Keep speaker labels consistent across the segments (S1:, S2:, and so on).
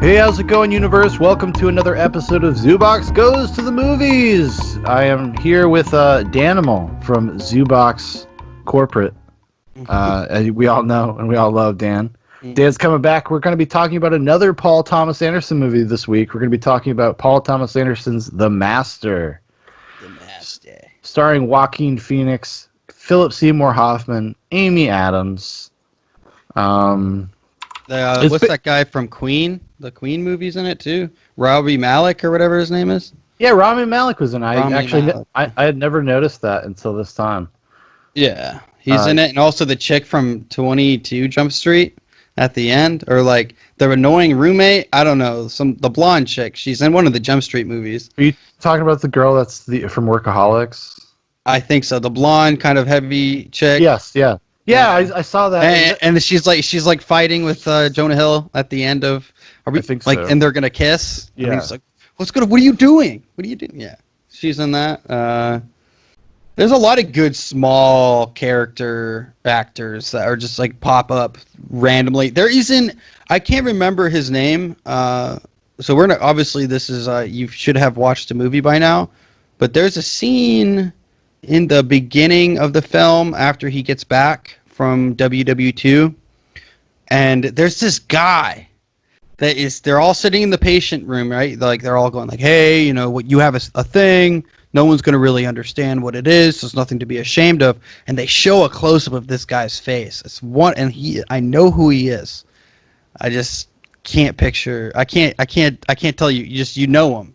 S1: Hey, how's it going, universe? Welcome to another episode of Zoobox Goes to the Movies. I am here with Danimal from Zoobox Corporate. As we all know and we all love Dan. Dan's coming back. We're going to be talking about another Paul Thomas Anderson movie this week. We're going to be talking about Paul Thomas Anderson's The Master.
S2: The Master.
S1: Starring Joaquin Phoenix, Philip Seymour Hoffman, Amy Adams.
S2: What's that guy from Queen? The Queen movie's in it too. Robbie Malek or whatever his name is.
S1: Yeah, Rami Malek was in it. I had never noticed that until this time.
S2: Yeah, he's in it, and also the chick from 22 Jump Street at the end, or like the annoying roommate. I don't know, the blonde chick. She's in one of the Jump Street movies.
S1: Are you talking about the girl that's from Workaholics?
S2: I think so. The blonde, kind of heavy chick.
S1: Yes, yeah. Yeah, I saw that.
S2: And she's like fighting with Jonah Hill at the end of.
S1: I think
S2: like,
S1: so.
S2: and they're gonna kiss.
S1: Yeah.
S2: And he's like, What are you doing? What are you doing? Yeah, she's in that. There's a lot of good small character actors that are just like pop up randomly. There isn't. I can't remember his name. So we're not. Obviously, this is. You should have watched the movie by now. But there's a scene in the beginning of the film after he gets back from WW2, and there's this guy they're all sitting in the patient room, right? Like they're all going like, hey, you know what, you have a thing, no one's going to really understand what it is, there's nothing to be ashamed of, and they show a close-up of this guy's face. It's one, and I know who he is. I just can't picture, I can't tell you, you know him.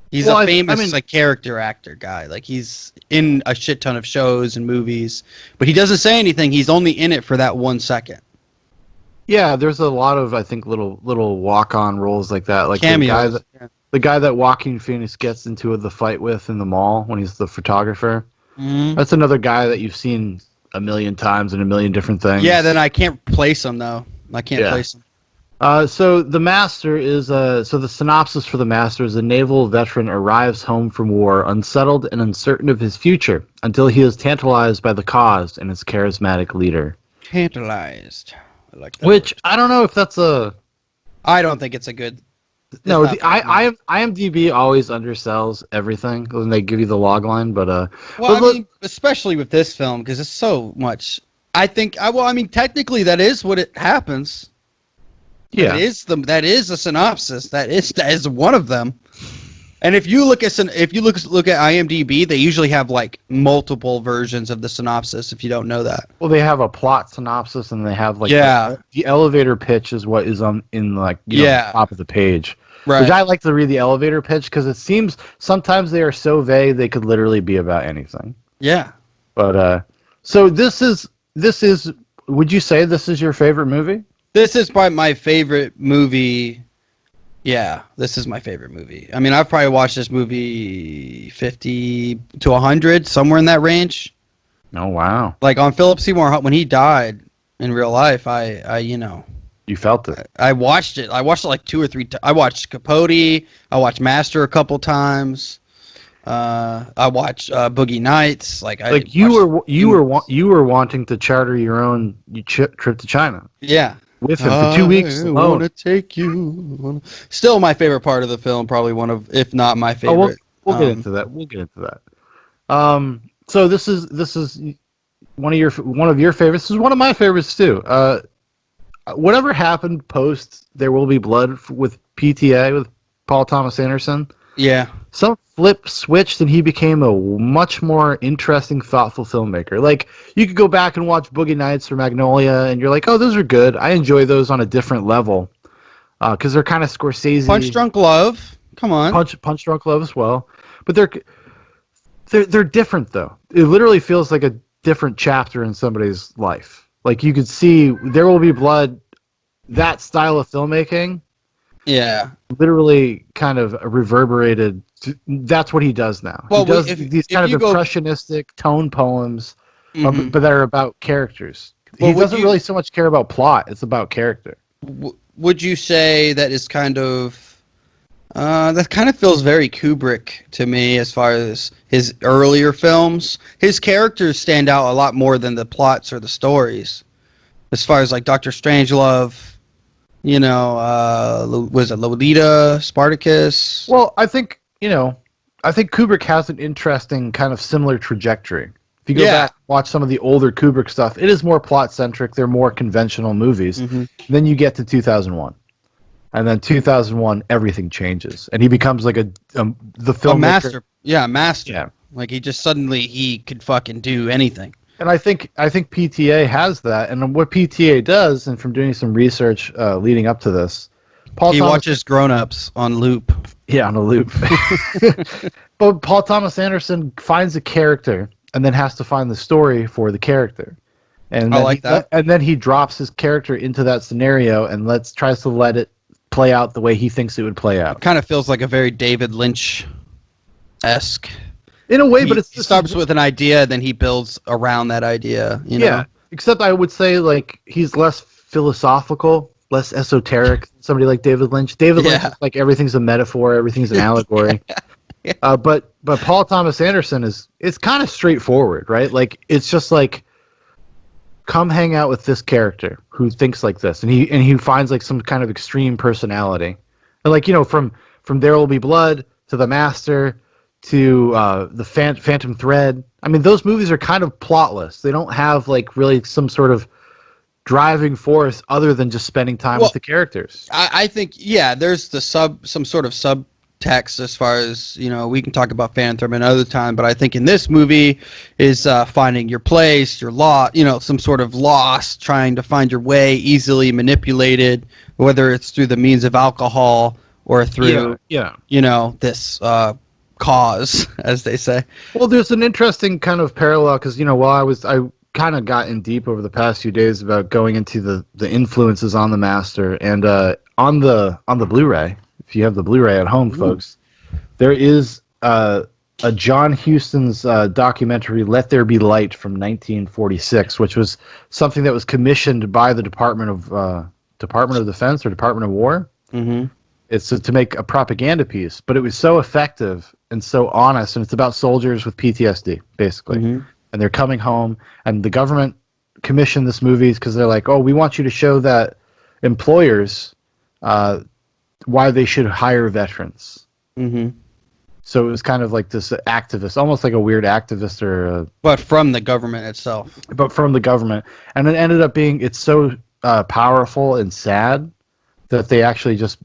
S2: He's a famous like character actor guy. Like he's in a shit ton of shows and movies, but he doesn't say anything. He's only in it for that 1 second.
S1: Yeah, there's a lot of, I think, little walk-on roles like that. Like
S2: cameos.
S1: The guy that Joaquin Phoenix gets into the fight with in the mall when he's the photographer. Mm-hmm. That's another guy that you've seen a million times in a million different things.
S2: Yeah, then I can't place him though. I can't place him.
S1: So the Master is so the synopsis for the Master is: a naval veteran arrives home from war, unsettled and uncertain of his future, until he is tantalized by the cause and its charismatic leader.
S2: Tantalized. I like that.
S1: Which word. I don't know if that's a.
S2: I don't think it's a good.
S1: No, IMDb always undersells everything when they give you the log line, but
S2: Well, I mean, especially with this film because it's so much. I think. Technically, that is what it happens. Yeah, that is a synopsis. That is one of them. And if you look at IMDb, they usually have like multiple versions of the synopsis. If you don't know that,
S1: well, they have a plot synopsis and they have like the elevator pitch is what is in like top of the page. Right. Which I like to read the elevator pitch because it seems sometimes they are so vague they could literally be about anything.
S2: Yeah.
S1: But so this is. Would you say this is your favorite movie?
S2: This is probably my favorite movie. Yeah, this is my favorite movie. I mean, I've probably watched this movie 50 to 100, somewhere in that range.
S1: Oh, wow.
S2: Like on Philip Seymour, when he died in real life, I
S1: You felt it.
S2: I watched it. I watched it like 2 or 3 times. I watched Capote. I watched Master a couple times. I watched Boogie Nights. You were wanting to charter your own trip to China. Yeah.
S1: With him for 2 weeks alone.
S2: I want to take you. Still my favorite part of the film, probably one of, if not my favorite.
S1: We'll get into that. We'll get into that. So this is one of your favorites. This is one of my favorites too. Whatever happened post There Will Be Blood with PTA with Paul Thomas Anderson.
S2: Yeah.
S1: Some flip switched and he became a much more interesting, thoughtful filmmaker. Like, you could go back and watch Boogie Nights or Magnolia and you're like, oh, those are good. I enjoy those on a different level because they're kind of Scorsese.
S2: Punch Drunk Love. Come on.
S1: Punch Drunk Love as well. But they're different, though. It literally feels like a different chapter in somebody's life. Like, you could see There Will Be Blood, that style of filmmaking.
S2: Yeah.
S1: Literally kind of reverberated. That's what he does now. Well, he does these kind of impressionistic tone poems, but that are about characters. Well, he doesn't really so much care about plot. It's about character.
S2: Would you say that is kind of... that kind of feels very Kubrick to me as far as his earlier films. His characters stand out a lot more than the plots or the stories. As far as like Dr. Strangelove... Was it Lolita, Spartacus?
S1: Well, I think Kubrick has an interesting kind of similar trajectory. If you go back and watch some of the older Kubrick stuff, it is more plot-centric. They're more conventional movies.
S2: Mm-hmm.
S1: Then you get to 2001. And then 2001, everything changes. And he becomes like the filmmaker.
S2: A master. Yeah, master.
S1: Yeah.
S2: Like he could fucking do anything.
S1: And I think PTA has that. And what PTA does, and from doing some research leading up to this,
S2: He watches Grown Ups on loop.
S1: Yeah, on a loop. But Paul Thomas Anderson finds a character and then has to find the story for the character. And
S2: I like that.
S1: And then he drops his character into that scenario and tries to let it play out the way he thinks it would play out.
S2: It kind of feels like a very David Lynch-esque.
S1: In a way, but
S2: he starts with an idea, then he builds around that idea. You know?
S1: Except I would say like he's less philosophical, less esoteric than somebody like David Lynch. David Lynch is like everything's a metaphor, everything's an allegory. But Paul Thomas Anderson it's kind of straightforward, right? Like it's just like, come hang out with this character who thinks like this, and he finds like some kind of extreme personality, and like from There Will Be Blood to The Master to the Phantom Thread. I mean, those movies are kind of plotless. They don't have like really some sort of driving force other than just spending time with the characters.
S2: I think there's some sort of subtext as far as we can talk about Phantom Thread another time, but I think in this movie is finding your place, your lot, some sort of loss, trying to find your way, easily manipulated, whether it's through the means of alcohol or through this cause, as they say. Well,
S1: there's an interesting kind of parallel because while I kind of got in deep over the past few days about going into the influences on the Master, and on the Blu-ray, if you have the Blu-ray at home, folks, there is a John Huston's documentary, Let There Be Light, from 1946, which was something that was commissioned by the Department of Defense or Department of War.
S2: Mm-hmm.
S1: It's to make a propaganda piece, but it was so effective and so honest, and it's about soldiers with PTSD, basically.
S2: Mm-hmm.
S1: And they're coming home, and the government commissioned this movie because they're like, oh, we want you to show that employers why they should hire veterans.
S2: Mm-hmm.
S1: So it was kind of like this activist, almost like a weird activist
S2: but from the government itself.
S1: But from the government. And it ended up being, it's so powerful and sad that they actually just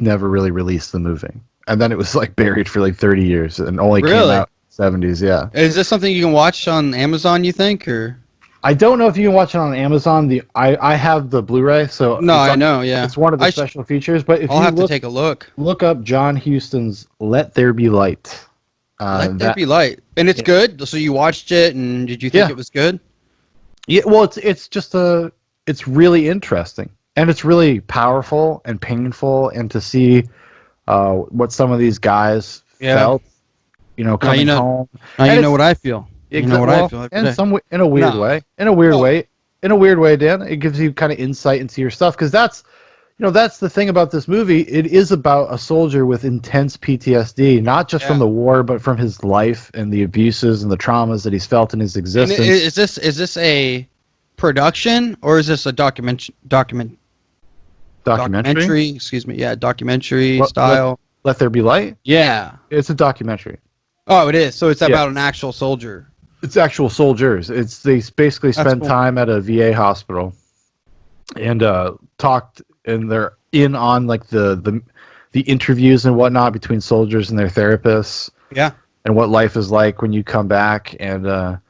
S1: never really released the movie. And then it was like buried for like 30 years and only came out in the 70s, yeah.
S2: Is this something you can watch on Amazon, you think, or?
S1: I don't know if you can watch it on Amazon. I have the Blu-ray, so
S2: I know, yeah.
S1: It's one of the special features. But if
S2: I'll have to take a look.
S1: Look up John Huston's "Let There Be Light."
S2: Let There Be Light, and it's good. So you watched it, and did you think it was good?
S1: Yeah, well, it's really interesting, and it's really powerful and painful, and to see what some of these guys felt, coming home.
S2: Now you know what I feel. You know what I feel.
S1: In a weird way. In a weird way, Dan. It gives you kind of insight into your stuff, because that's the thing about this movie. It is about a soldier with intense PTSD, not just from the war, but from his life and the abuses and the traumas that he's felt in his existence.
S2: And is this a production, or is this a documentary? Excuse me. Yeah, documentary style.
S1: Let There Be Light?
S2: Yeah.
S1: It's a documentary.
S2: Oh, it is. So it's about an actual soldier.
S1: It's actual soldiers. They basically spend time at a VA hospital and talked, and they're in on like the interviews and whatnot between soldiers and their therapists.
S2: Yeah.
S1: And what life is like when you come back, and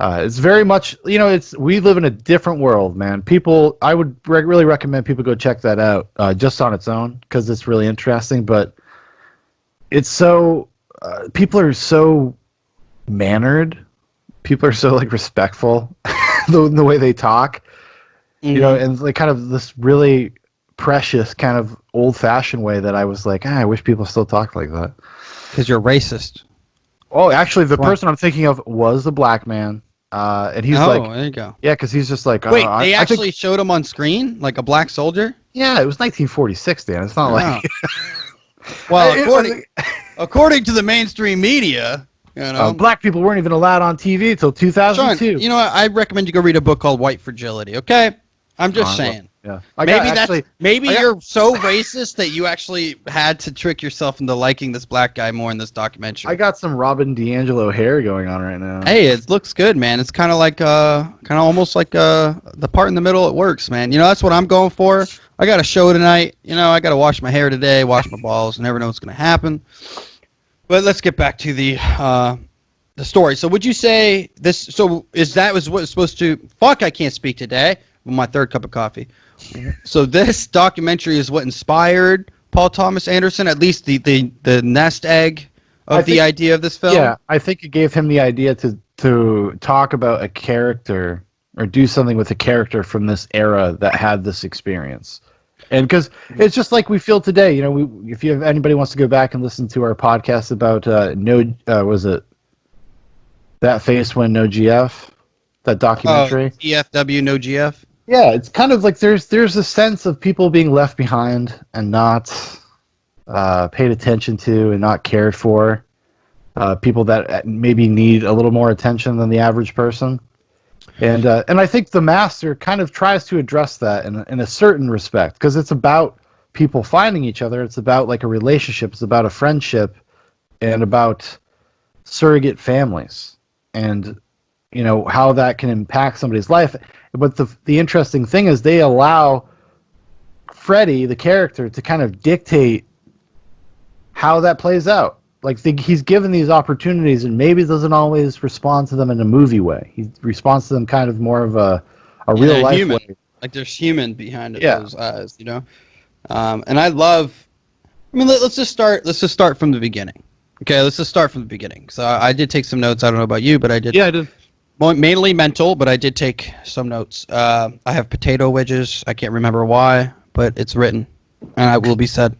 S1: it's very much we live in a different world, man. I would really recommend people go check that out just on its own, because it's really interesting. But it's so people are so mannered, people are so like respectful, the way they talk, and like kind of this really precious kind of old-fashioned way that I was like, I wish people still talked like that.
S2: Because you're racist.
S1: Oh, actually, the person I'm thinking of was the black man, and he's like,
S2: there you go.
S1: Yeah, because he's just like,
S2: wait, they actually showed him on screen like a black soldier?
S1: Yeah, it was 1946, Dan. It's not like.
S2: Well, according to the mainstream media,
S1: black people weren't even allowed on TV until 2002.
S2: Shaun, I recommend you go read a book called White Fragility, okay? I'm just saying.
S1: Yeah.
S2: Maybe you're so racist that you actually had to trick yourself into liking this black guy more in this documentary.
S1: I got some Robin DiAngelo hair going on right now.
S2: Hey, it looks good, man. It's kind of almost like the part in the middle. It works, man. You know, that's what I'm going for. I got a show tonight. You know, I got to wash my hair today, wash my balls. Never know what's gonna happen. But let's get back to the story. So, would you say this? So, is that was what it's supposed to? Fuck, I can't speak today. With my third cup of coffee. So, this documentary is what inspired Paul Thomas Anderson, at least the nest egg of the idea of this film.
S1: Yeah, I think it gave him the idea to talk about a character or do something with a character from this era that had this experience. And because it's just like we feel today, you know, if anybody wants to go back and listen to our podcast about was it That Face When No GF, that documentary?
S2: EFW No GF.
S1: Yeah, it's kind of like there's a sense of people being left behind and not paid attention to and not cared for. People that maybe need a little more attention than the average person. And I think The Master kind of tries to address that in a certain respect, because it's about people finding each other. It's about like a relationship. It's about a friendship, and about surrogate families, and you know how that can impact somebody's life. But the interesting thing is they allow Freddy, the character, to kind of dictate how that plays out. Like he's given these opportunities and maybe doesn't always respond to them in a movie way. He responds to them kind of more of a real life
S2: human
S1: way.
S2: Like there's human behind it, those eyes, you know. And I love. I mean, let's just start from the beginning. Okay, let's just start from the beginning. So I did take some notes. I don't know about you, but I did.
S1: Yeah, I did.
S2: Mainly mental, but I did take some notes. I have potato wedges. I can't remember why, but it's written, and I will be said.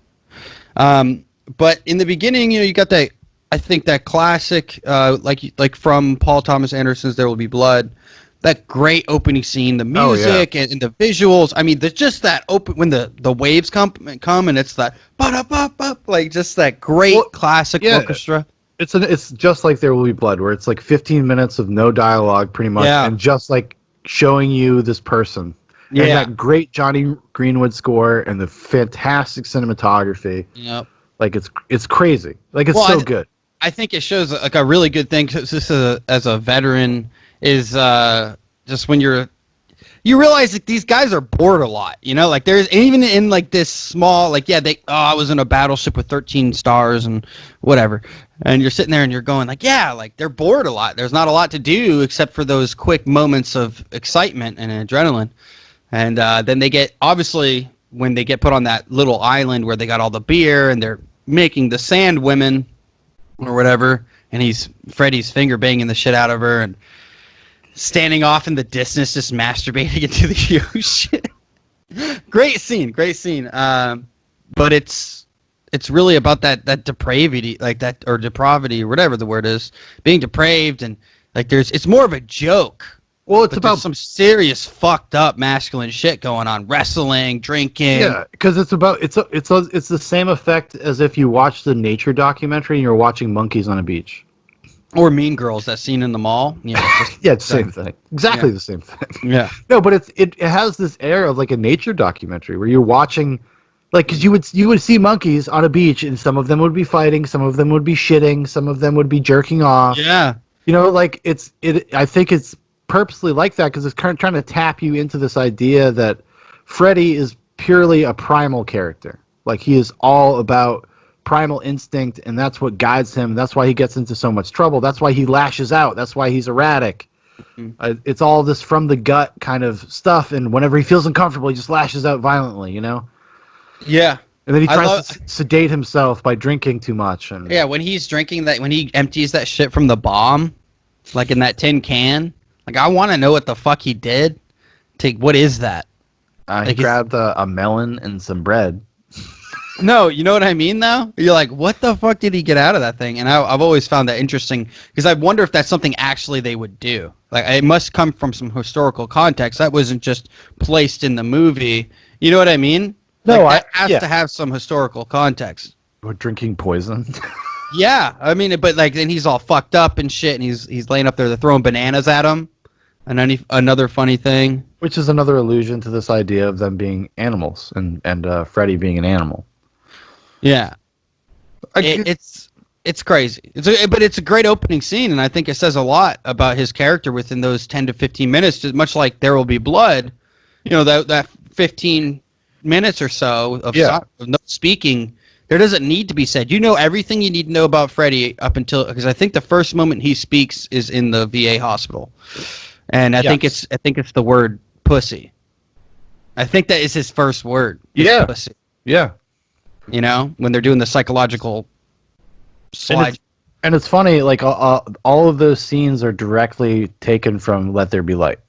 S2: But in the beginning, you know, you got that. I think that classic, like from Paul Thomas Anderson's "There Will Be Blood," that great opening scene, the music and the visuals. I mean, there's just that open when the waves come and it's that like just that great classic orchestra.
S1: It's just like There Will Be Blood, where it's like 15 minutes of no dialogue, pretty much, and just like showing you this person. Yeah. And that great Johnny Greenwood score and the fantastic cinematography.
S2: Yep.
S1: Like it's crazy. Like it's so good.
S2: I think it shows like a really good thing. Cause this as a veteran is just when you realize that these guys are bored a lot, you know, like there's even in like this small, like, I was in a battleship with 13 stars and whatever. And you're sitting there and you're going like, like they're bored a lot. There's not a lot to do except for those quick moments of excitement and adrenaline. And then they get, obviously when they get put on that little island where they got all the beer and they're making the sand women or whatever. And Freddy's finger banging the shit out of her and standing off in the distance, just masturbating into the ocean. Great scene. But it's really about that depravity, like that, or depravity, or whatever the word is, being depraved, and like it's more of a joke.
S1: Well, it's about
S2: some serious fucked up masculine shit going on, wrestling, drinking.
S1: Yeah, because it's the same effect as if you watched the nature documentary and you're watching monkeys on a beach.
S2: Or Mean Girls, that scene in the mall. Yeah,
S1: it's the same thing. Exactly the same thing.
S2: Yeah.
S1: No, but it has this air of like a nature documentary where you're watching, like, because you would see monkeys on a beach and some of them would be fighting, some of them would be shitting, some of them would be jerking off.
S2: Yeah.
S1: You know, like I think it's purposely like that because it's trying to tap you into this idea that Freddy is purely a primal character. Like he is all about primal instinct, and that's what guides him. That's why he gets into so much trouble. That's why he lashes out. That's why he's erratic. Mm-hmm. It's all this from the gut kind of stuff, and whenever he feels uncomfortable, he just lashes out violently, you know?
S2: Yeah.
S1: And then he tries to sedate himself by drinking too much. And
S2: yeah, when he's drinking that, when he empties that shit from the bomb, like in that tin can, like I want to know what the fuck he did. What is that?
S1: He grabbed a melon and some bread.
S2: No, you know what I mean, though? You're like, what the fuck did he get out of that thing? And I've always found that interesting because I wonder if that's something actually they would do. Like, it must come from some historical context. That wasn't just placed in the movie. You know what I mean?
S1: No,
S2: like, that has to have some historical context.
S1: Or drinking poison.
S2: Yeah, I mean, but like, then he's all fucked up and shit, and he's laying up there, they're throwing bananas at him. And another funny thing.
S1: Which is another allusion to this idea of them being animals and Freddy being an animal.
S2: Yeah. It's crazy. But it's a great opening scene, and I think it says a lot about his character within those 10 to 15 minutes. Just much like There Will Be Blood, that 15 minutes or so of no speaking, there doesn't need to be said. You know everything you need to know about Freddy up until, because I think the first moment he speaks is in the VA hospital, and I think it's the word pussy. I think that is his first word.
S1: Yeah.
S2: Pussy.
S1: Yeah.
S2: When they're doing the psychological slide.
S1: And it's funny, like all of those scenes are directly taken from Let There Be Light.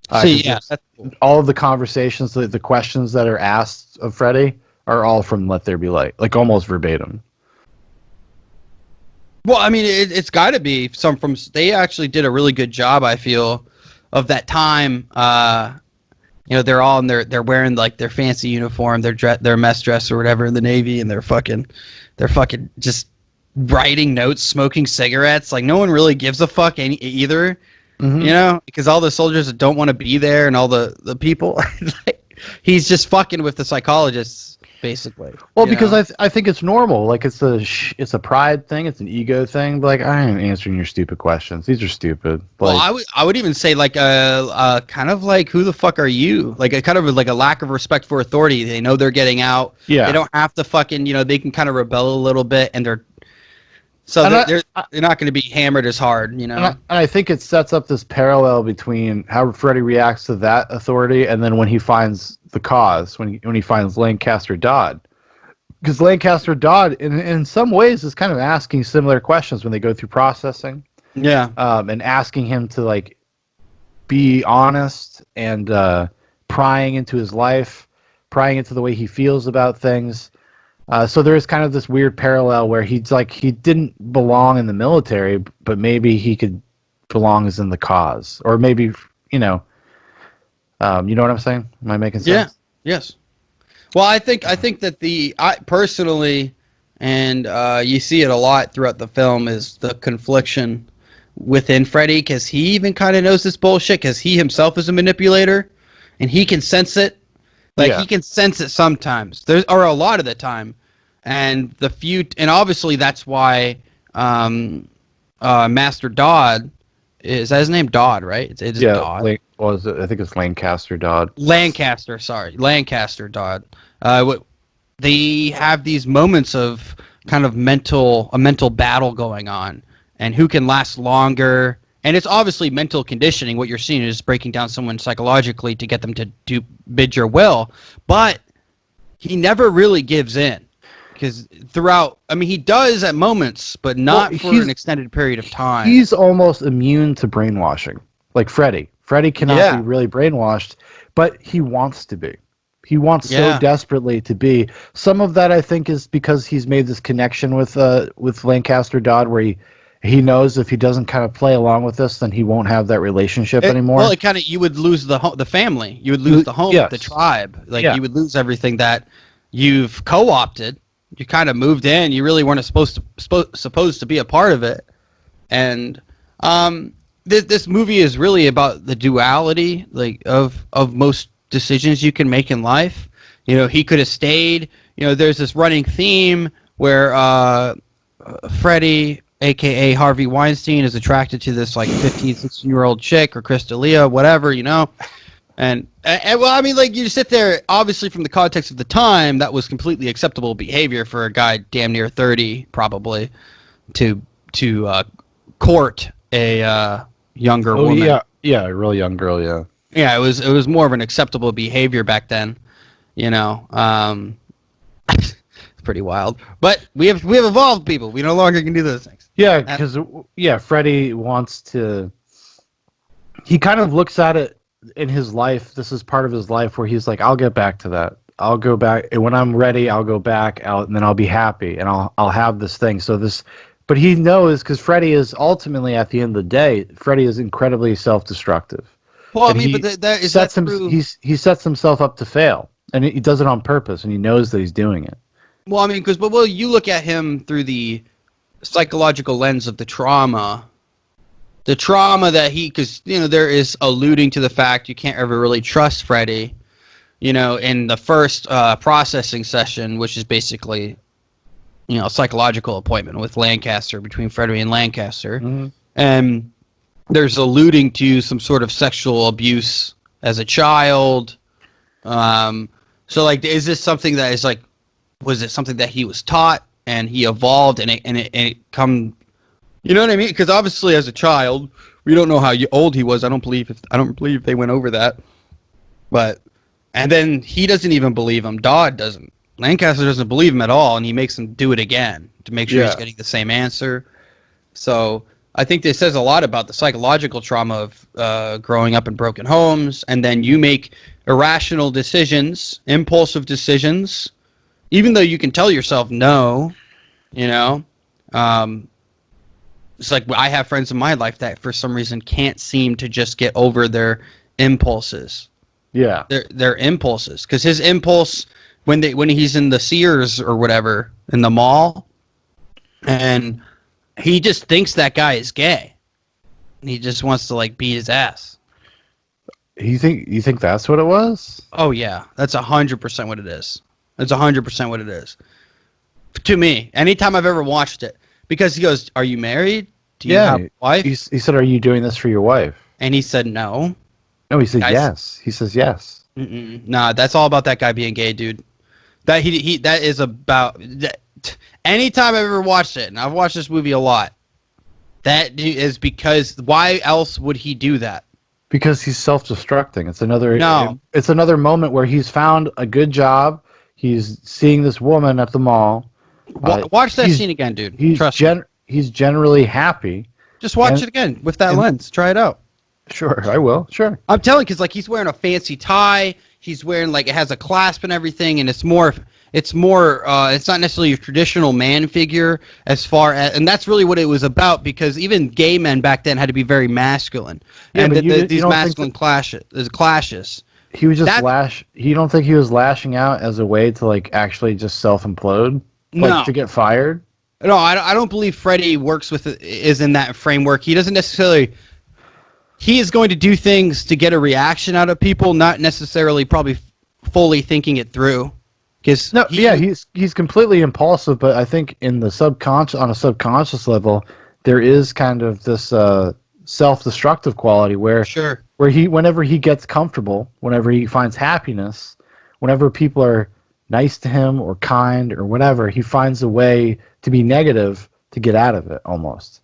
S2: That's cool.
S1: All of the conversations, the questions that are asked of Freddy are all from Let There Be Light, like almost verbatim.
S2: Well, I mean, it's got to be some from. They actually did a really good job, I feel, of that time. They're all they're wearing like their fancy uniform, their mess dress or whatever in the Navy, and they're fucking just writing notes, smoking cigarettes. Like no one really gives a fuck either, because all the soldiers that don't want to be there and all the people, he's just fucking with the psychologists basically.
S1: Well, because I think it's normal. Like it's a pride thing, it's an ego thing. But like I ain't answering your stupid questions. These are stupid.
S2: Well, I would even say like a kind of like who the fuck are you? Like a kind of like a lack of respect for authority. They know they're getting out.
S1: Yeah.
S2: They don't have to fucking they can kind of rebel a little bit, and they're not going to be hammered as hard,
S1: And I think it sets up this parallel between how Freddy reacts to that authority, and then when he finds the cause, when he finds Lancaster Dodd, because Lancaster Dodd, in some ways, is kind of asking similar questions when they go through processing.
S2: Yeah.
S1: And asking him to like be honest and prying into his life, prying into the way he feels about things. So there is kind of this weird parallel where he's like he didn't belong in the military, but maybe he could belong as in the cause, or maybe you know what I'm saying? Am I making sense?
S2: Yeah. Yes. Well, I think that I personally, and you see it a lot throughout the film, is the confliction within Freddy, because he even kind of knows this bullshit, because he himself is a manipulator, and he can sense it. He can sense it sometimes, or a lot of the time, and obviously that's why Master Dodd, is that his name? Dodd, right? It's Dodd.
S1: I think it's Lancaster Dodd.
S2: Lancaster Dodd. They have these moments of kind of a mental battle going on, and who can last longer. And it's obviously mental conditioning. What you're seeing is breaking down someone psychologically to get them to bid your will. But he never really gives in, because throughout, I mean, he does at moments, but not for an extended period of time.
S1: He's almost immune to brainwashing, like Freddy. Freddy cannot be really brainwashed, but he wants to be. He wants so desperately to be. Some of that, I think, is because he's made this connection with Lancaster Dodd, where he knows if he doesn't kind of play along with this, then he won't have that relationship anymore.
S2: Well, you would lose the family. You would lose the home, the tribe. You would lose everything that you've co-opted. You kind of moved in. You really weren't supposed to be a part of it. And this movie is really about the duality, of most decisions you can make in life. He could have stayed. There's this running theme where Freddy, aka Harvey Weinstein, is attracted to this 15, 16-year-old chick, or Crystalia, whatever, and well, I mean, you sit there, obviously from the context of the time, that was completely acceptable behavior for a guy damn near 30, probably, to court a younger woman.
S1: Yeah, a real young girl, yeah.
S2: Yeah, it was more of an acceptable behavior back then, It's pretty wild, but we have evolved, people. We no longer can do those things.
S1: Yeah, because Freddy wants to. He kind of looks at it in his life. This is part of his life where he's like, "I'll get back to that. I'll go back, and when I'm ready, I'll go back out, and then I'll be happy, and I'll have this thing." So this, but he knows, because Freddy is ultimately, at the end of the day, Freddy is incredibly self-destructive.
S2: Well, and I mean, but that is that true?
S1: He sets himself up to fail, and he does it on purpose, and he knows that he's doing it.
S2: Well, I mean, you look at him through the psychological lens of the trauma, the trauma that because there is alluding to the fact you can't ever really trust Freddy. In the first processing session, which is basically a psychological appointment with Lancaster, between Freddy and Lancaster, and there's alluding to some sort of sexual abuse as a child. So like, is this something that is like, was it something that he was taught and he evolved and it come, you know what I mean? Because obviously as a child, we don't know how old he was. I don't believe they went over that. But and then he doesn't even believe him. Dodd doesn't. Lancaster doesn't believe him at all, and he makes him do it again to make sure he's getting the same answer. So I think this says a lot about the psychological trauma of growing up in broken homes, and then you make irrational decisions, impulsive decisions, even though you can tell yourself no. It's like I have friends in my life that for some reason can't seem to just get over their impulses.
S1: Yeah,
S2: their impulses, because his impulse when he's in the Sears or whatever in the mall, and he just thinks that guy is gay, and he just wants to like beat his ass.
S1: You think that's what it was?
S2: Oh yeah, that's 100% what it is. That's 100% what it is. To me, anytime I've ever watched it, because he goes, "Are you married? Do you have a wife?"
S1: He said, "Are you doing this for your wife?"
S2: And he said, "No."
S1: No, he said yes. He says yes.
S2: Nah, that's all about that guy being gay, dude. That that is about that. Anytime I've ever watched it, and I've watched this movie a lot, that is because why else would he do that?
S1: Because he's self-destructing. It's another moment where he's found a good job. He's seeing this woman at the mall.
S2: Watch that scene again, dude.
S1: He's generally happy.
S2: Just watch it again with that lens. Try it out.
S1: Sure, I will. Sure.
S2: I'm telling you, because like he's wearing a fancy tie. He's wearing like it has a clasp and everything, and it's not necessarily a traditional man figure as far as, and that's really what it was about, because even gay men back then had to be very masculine, and these masculine clashes.
S1: He was just You don't think he was lashing out as a way to like actually just self-implode, to get fired?
S2: No, I don't believe Freddy is in that framework. He doesn't necessarily. He is going to do things to get a reaction out of people, not necessarily probably fully thinking it through. He's completely impulsive, but I think on a subconscious level, there is kind of this self-destructive quality where whenever he gets comfortable, whenever he finds happiness, whenever people are nice to him or kind or whatever, he finds a way to be negative to get out of it almost.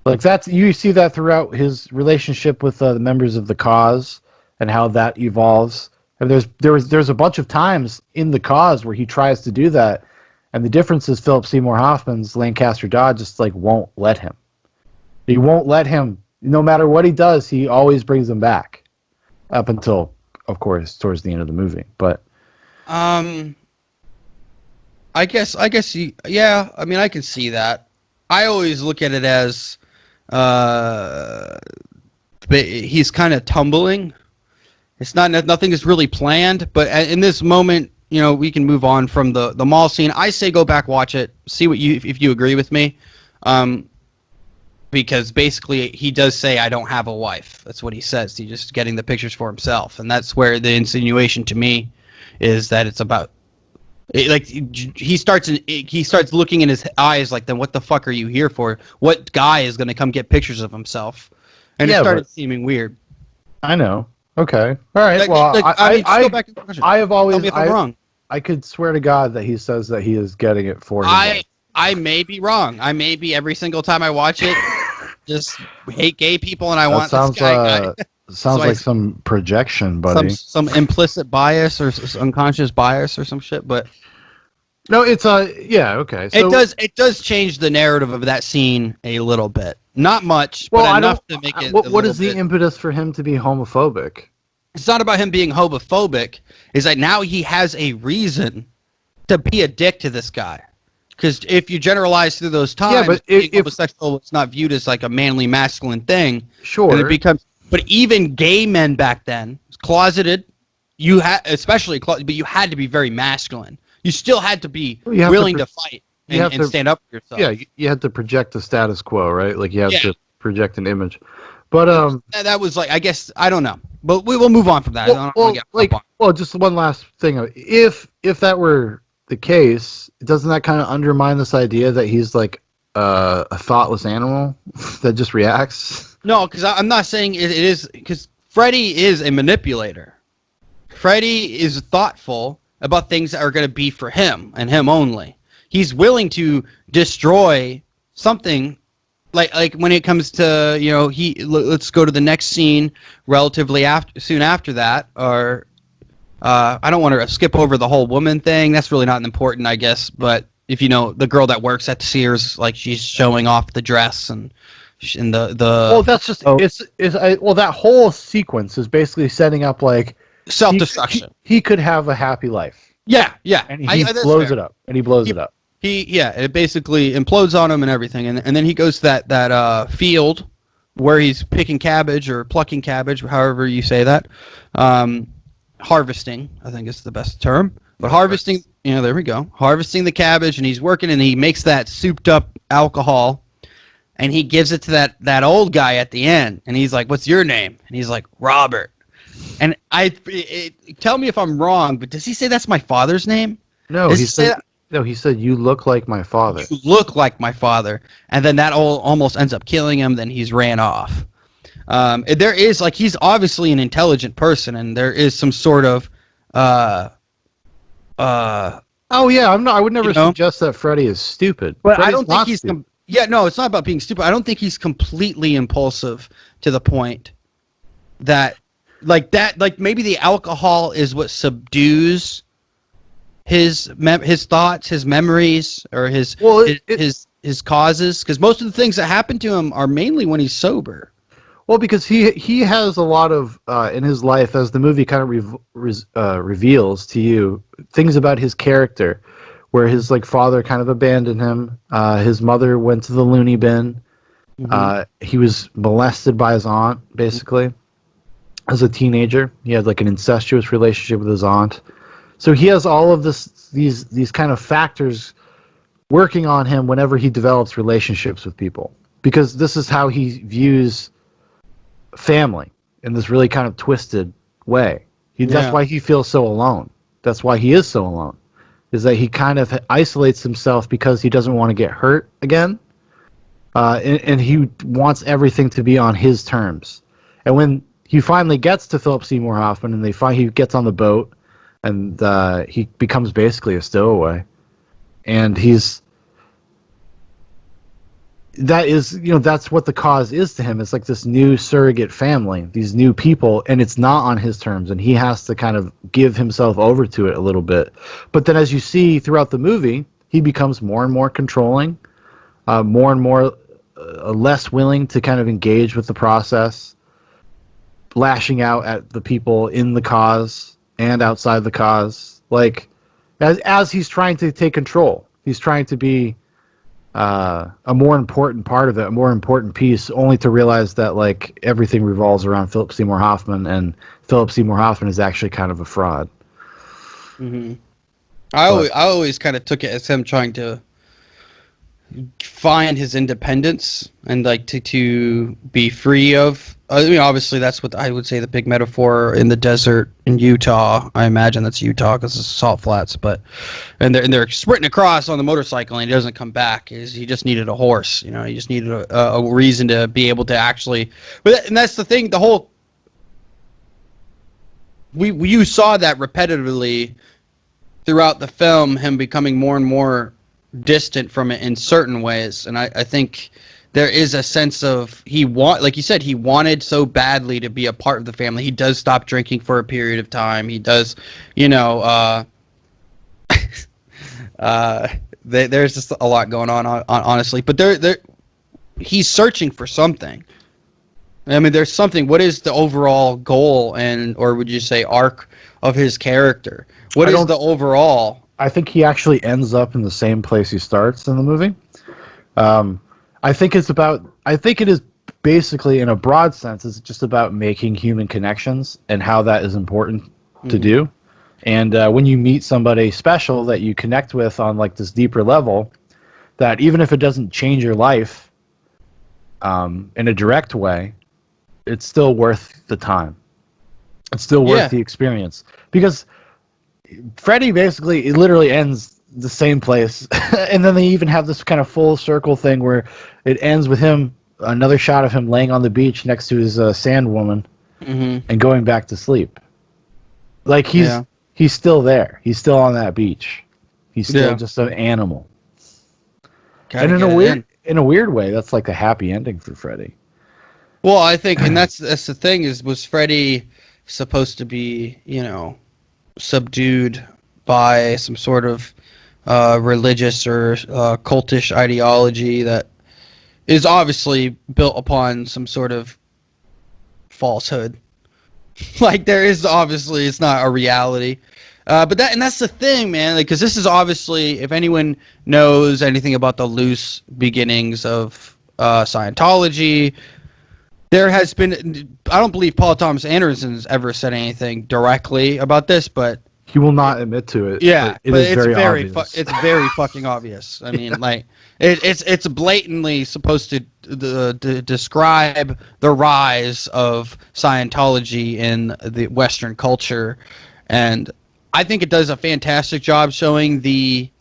S2: Like you see that throughout his relationship with the members of the Cause and how that evolves. And there's a bunch of times in the Cause where he tries to do that, and the difference is Philip Seymour Hoffman's Lancaster Dodd just like won't let him. He won't let him. No matter what he does, he always brings him back, up until, of course, towards the end of the movie. But I guess I mean, I can see that. I always look at it as he's kind of tumbling. It's nothing is really planned, but in this moment, we can move on from the mall scene. I say go back, watch it, see if you agree with me, because basically he does say, "I don't have a wife." That's what he says. He's just getting the pictures for himself, and that's where the insinuation to me is that it's about. Like he starts looking in his eyes like, then what the fuck are you here for? What guy is going to come get pictures of himself? And it started seeming weird.
S1: I know. Okay. All right. I have always. Tell me if I'm wrong. I could swear to God that he says that he is getting it for him.
S2: I may be wrong. I may be every single time I watch it, just hate gay people, and I want this guy.
S1: Sounds like some projection, buddy.
S2: Some implicit bias or unconscious bias or some shit, but
S1: no, it's okay. So,
S2: it does change the narrative of that scene a little bit, not much, but enough to make it.
S1: What is the impetus for him to be homophobic?
S2: It's not about him being homophobic. It's like now he has a reason to be a dick to this guy. Because if you generalize through those times,
S1: but
S2: being homosexual, it's not viewed as like a manly, masculine thing.
S1: Sure,
S2: and it becomes. But even gay men back then, closeted, but you had to be very masculine. You still had to be willing to fight and stand up for yourself.
S1: Yeah, you had to project the status quo, right? Like you have to project an image. But
S2: that was like, I guess, I don't know, but we will move on from that. I don't wanna get up on.
S1: just one last thing. If that were the case, doesn't that kind of undermine this idea that he's like a thoughtless animal that just reacts?
S2: No, because I'm not saying it is, because Freddy is a manipulator. Freddy is thoughtful about things that are going to be for him and him only. He's willing to destroy something, like when it comes to, let's go to the next scene relatively soon after that, or I don't want to skip over the whole woman thing. That's really not important, I guess, but if you know the girl that works at Sears, like she's showing off the dress and the
S1: well, that's just that whole sequence is basically setting up like
S2: self-destruction.
S1: He could have a happy life.
S2: Yeah.
S1: And he blows it up. And he blows it up.
S2: It basically implodes on him and everything, and then he goes to that field where he's picking cabbage or plucking cabbage, however you say that. Harvesting, I think is the best term. But harvesting, there we go. Harvesting the cabbage, and he's working, and he makes that souped up alcohol, and he gives it to that old guy at the end, and he's like, "What's your name?" And he's like, "Robert." And tell me if I'm wrong, but does he say that's my father's name?
S1: No, he said you look like my father.
S2: You look like my father, and then that almost ends up killing him. Then he's ran off. There is he's obviously an intelligent person, and there is some sort of
S1: oh yeah, I would never suggest that Freddy is stupid.
S2: But Freddy's I don't think he's no, it's not about being stupid. I don't think he's completely impulsive to the point that maybe the alcohol is what subdues his thoughts, his memories, or his causes, because most of the things that happen to him are mainly when he's sober.
S1: Well, because he has a lot of in his life, as the movie kind of reveals to you, things about his character, where his father kind of abandoned him. His mother went to the loony bin. Mm-hmm. He was molested by his aunt, basically, as a teenager. He had an incestuous relationship with his aunt. So he has all of these kind of factors working on him whenever he develops relationships with people, because this is how he views family in this really kind of twisted way. That's why he feels so alone. That's why he is so alone, is that he kind of isolates himself because he doesn't want to get hurt again, and he wants everything to be on his terms. And when he finally gets to Philip Seymour Hoffman, and he gets on the boat, and he becomes basically a stowaway, and that's what the cause is to him. It's like this new surrogate family, these new people, and it's not on his terms, and he has to kind of give himself over to it a little bit. But then as you see throughout the movie, he becomes more and more controlling, more and more less willing to kind of engage with the process, lashing out at the people in the cause and outside the cause. As he's trying to take control, he's trying to be a more important part of it, a more important piece, only to realize that everything revolves around Philip Seymour Hoffman, and Philip Seymour Hoffman is actually kind of a fraud.
S2: Mm-hmm. I always kind of took it as him trying to find his independence and to be free of. Obviously that's what I would say the big metaphor in the desert in Utah. I imagine that's Utah because it's salt flats. And they're sprinting across on the motorcycle, and he doesn't come back. He just needed a horse. He just needed a reason to be able to actually. And that's the thing. The whole. You saw that repetitively throughout the film, him becoming more and more distant from it in certain ways, and I think there is a sense of like you said, he wanted so badly to be a part of the family. He does stop drinking for a period of time. He does, there's just a lot going on honestly, but he's searching for something. I mean, there's something. What is the overall goal or would you say arc of his character? What is the overall?
S1: I think he actually ends up in the same place he starts in the movie. I think it is basically, in a broad sense, it's just about making human connections and how that is important to do. And when you meet somebody special that you connect with on this deeper level, that even if it doesn't change your life, in a direct way, it's still worth the time. It's still worth the experience, because Freddy basically, it literally ends the same place, and then they even have this kind of full circle thing where it ends with him, another shot of him laying on the beach next to his sand woman, and going back to sleep. Like he's still there. He's still on that beach. He's still just an animal. And in a weird way, that's like a happy ending for Freddy.
S2: Well, I think, and that's the thing, was Freddy supposed to be, subdued by some sort of religious or cultish ideology that is obviously built upon some sort of falsehood. Like, there is obviously, it's not a reality. But that's the thing, man. Like, because this is obviously, if anyone knows anything about the loose beginnings of Scientology, there has been. I don't believe Paul Thomas Anderson's ever said anything directly about this, but
S1: he will not admit to it.
S2: Yeah,
S1: but it's very obvious.
S2: It's very fucking obvious. I mean, like, it's blatantly supposed to describe the rise of Scientology in the Western culture, and I think it does a fantastic job showing the.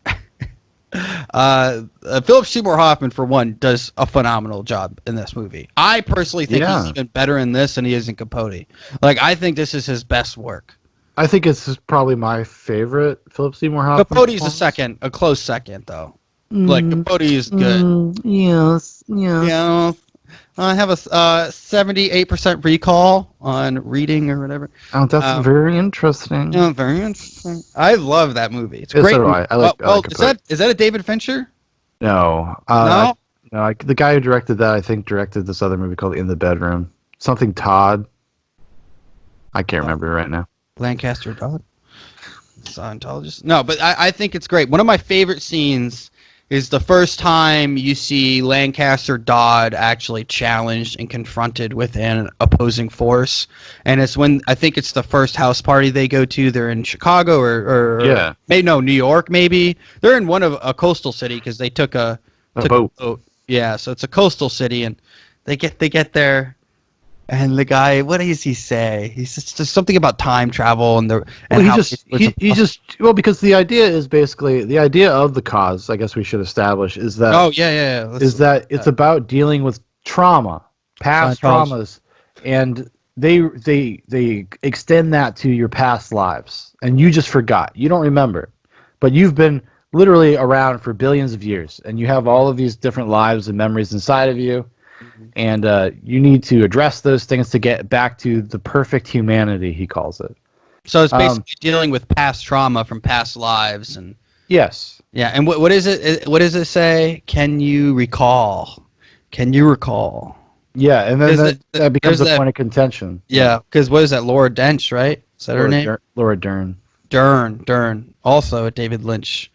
S2: Philip Seymour Hoffman, for one, does a phenomenal job in this movie. I personally think he's even better in this than he is in Capote. Like, I think this is his best work.
S1: I think it's probably my favorite Philip Seymour Hoffman.
S2: Capote's a close second, though. Like, Capote is good.
S1: Yes.
S2: Yeah. I have a 78% recall on reading or whatever.
S1: Oh, that's very interesting.
S2: Yeah, very interesting. I love that movie. It's
S1: yes,
S2: great.
S1: So do I. I like
S2: is that a David Fincher?
S1: No.
S2: No?
S1: The guy who directed that, I think, directed this other movie called In the Bedroom. Something Todd. I can't remember right now.
S2: Lancaster Todd? Scientologist? No, but I think it's great. One of my favorite scenes is the first time you see Lancaster Dodd actually challenged and confronted with an opposing force. And it's when, I think it's the first house party they go to. They're in Chicago or New York, maybe. They're in a coastal city because they took a boat. Yeah, so it's a coastal city, and they get there. And the guy, what does he say? He's just something about time travel
S1: because the idea is basically the idea of the cause. I guess we should establish is that it's about dealing with trauma, past traumas, and they extend that to your past lives, and you just forgot. You don't remember, but you've been literally around for billions of years, and you have all of these different lives and memories inside of you. And you need to address those things to get back to the perfect humanity, he calls it.
S2: So it's basically dealing with past trauma from past lives, and
S1: yes,
S2: yeah. And what is it? What does it say? Can you recall? Can you recall?
S1: Yeah, and then that becomes a point of contention.
S2: Yeah, because what is that? Laura Dench, right? Is that her name?
S1: Laura Dern.
S2: Dern. Also a David Lynch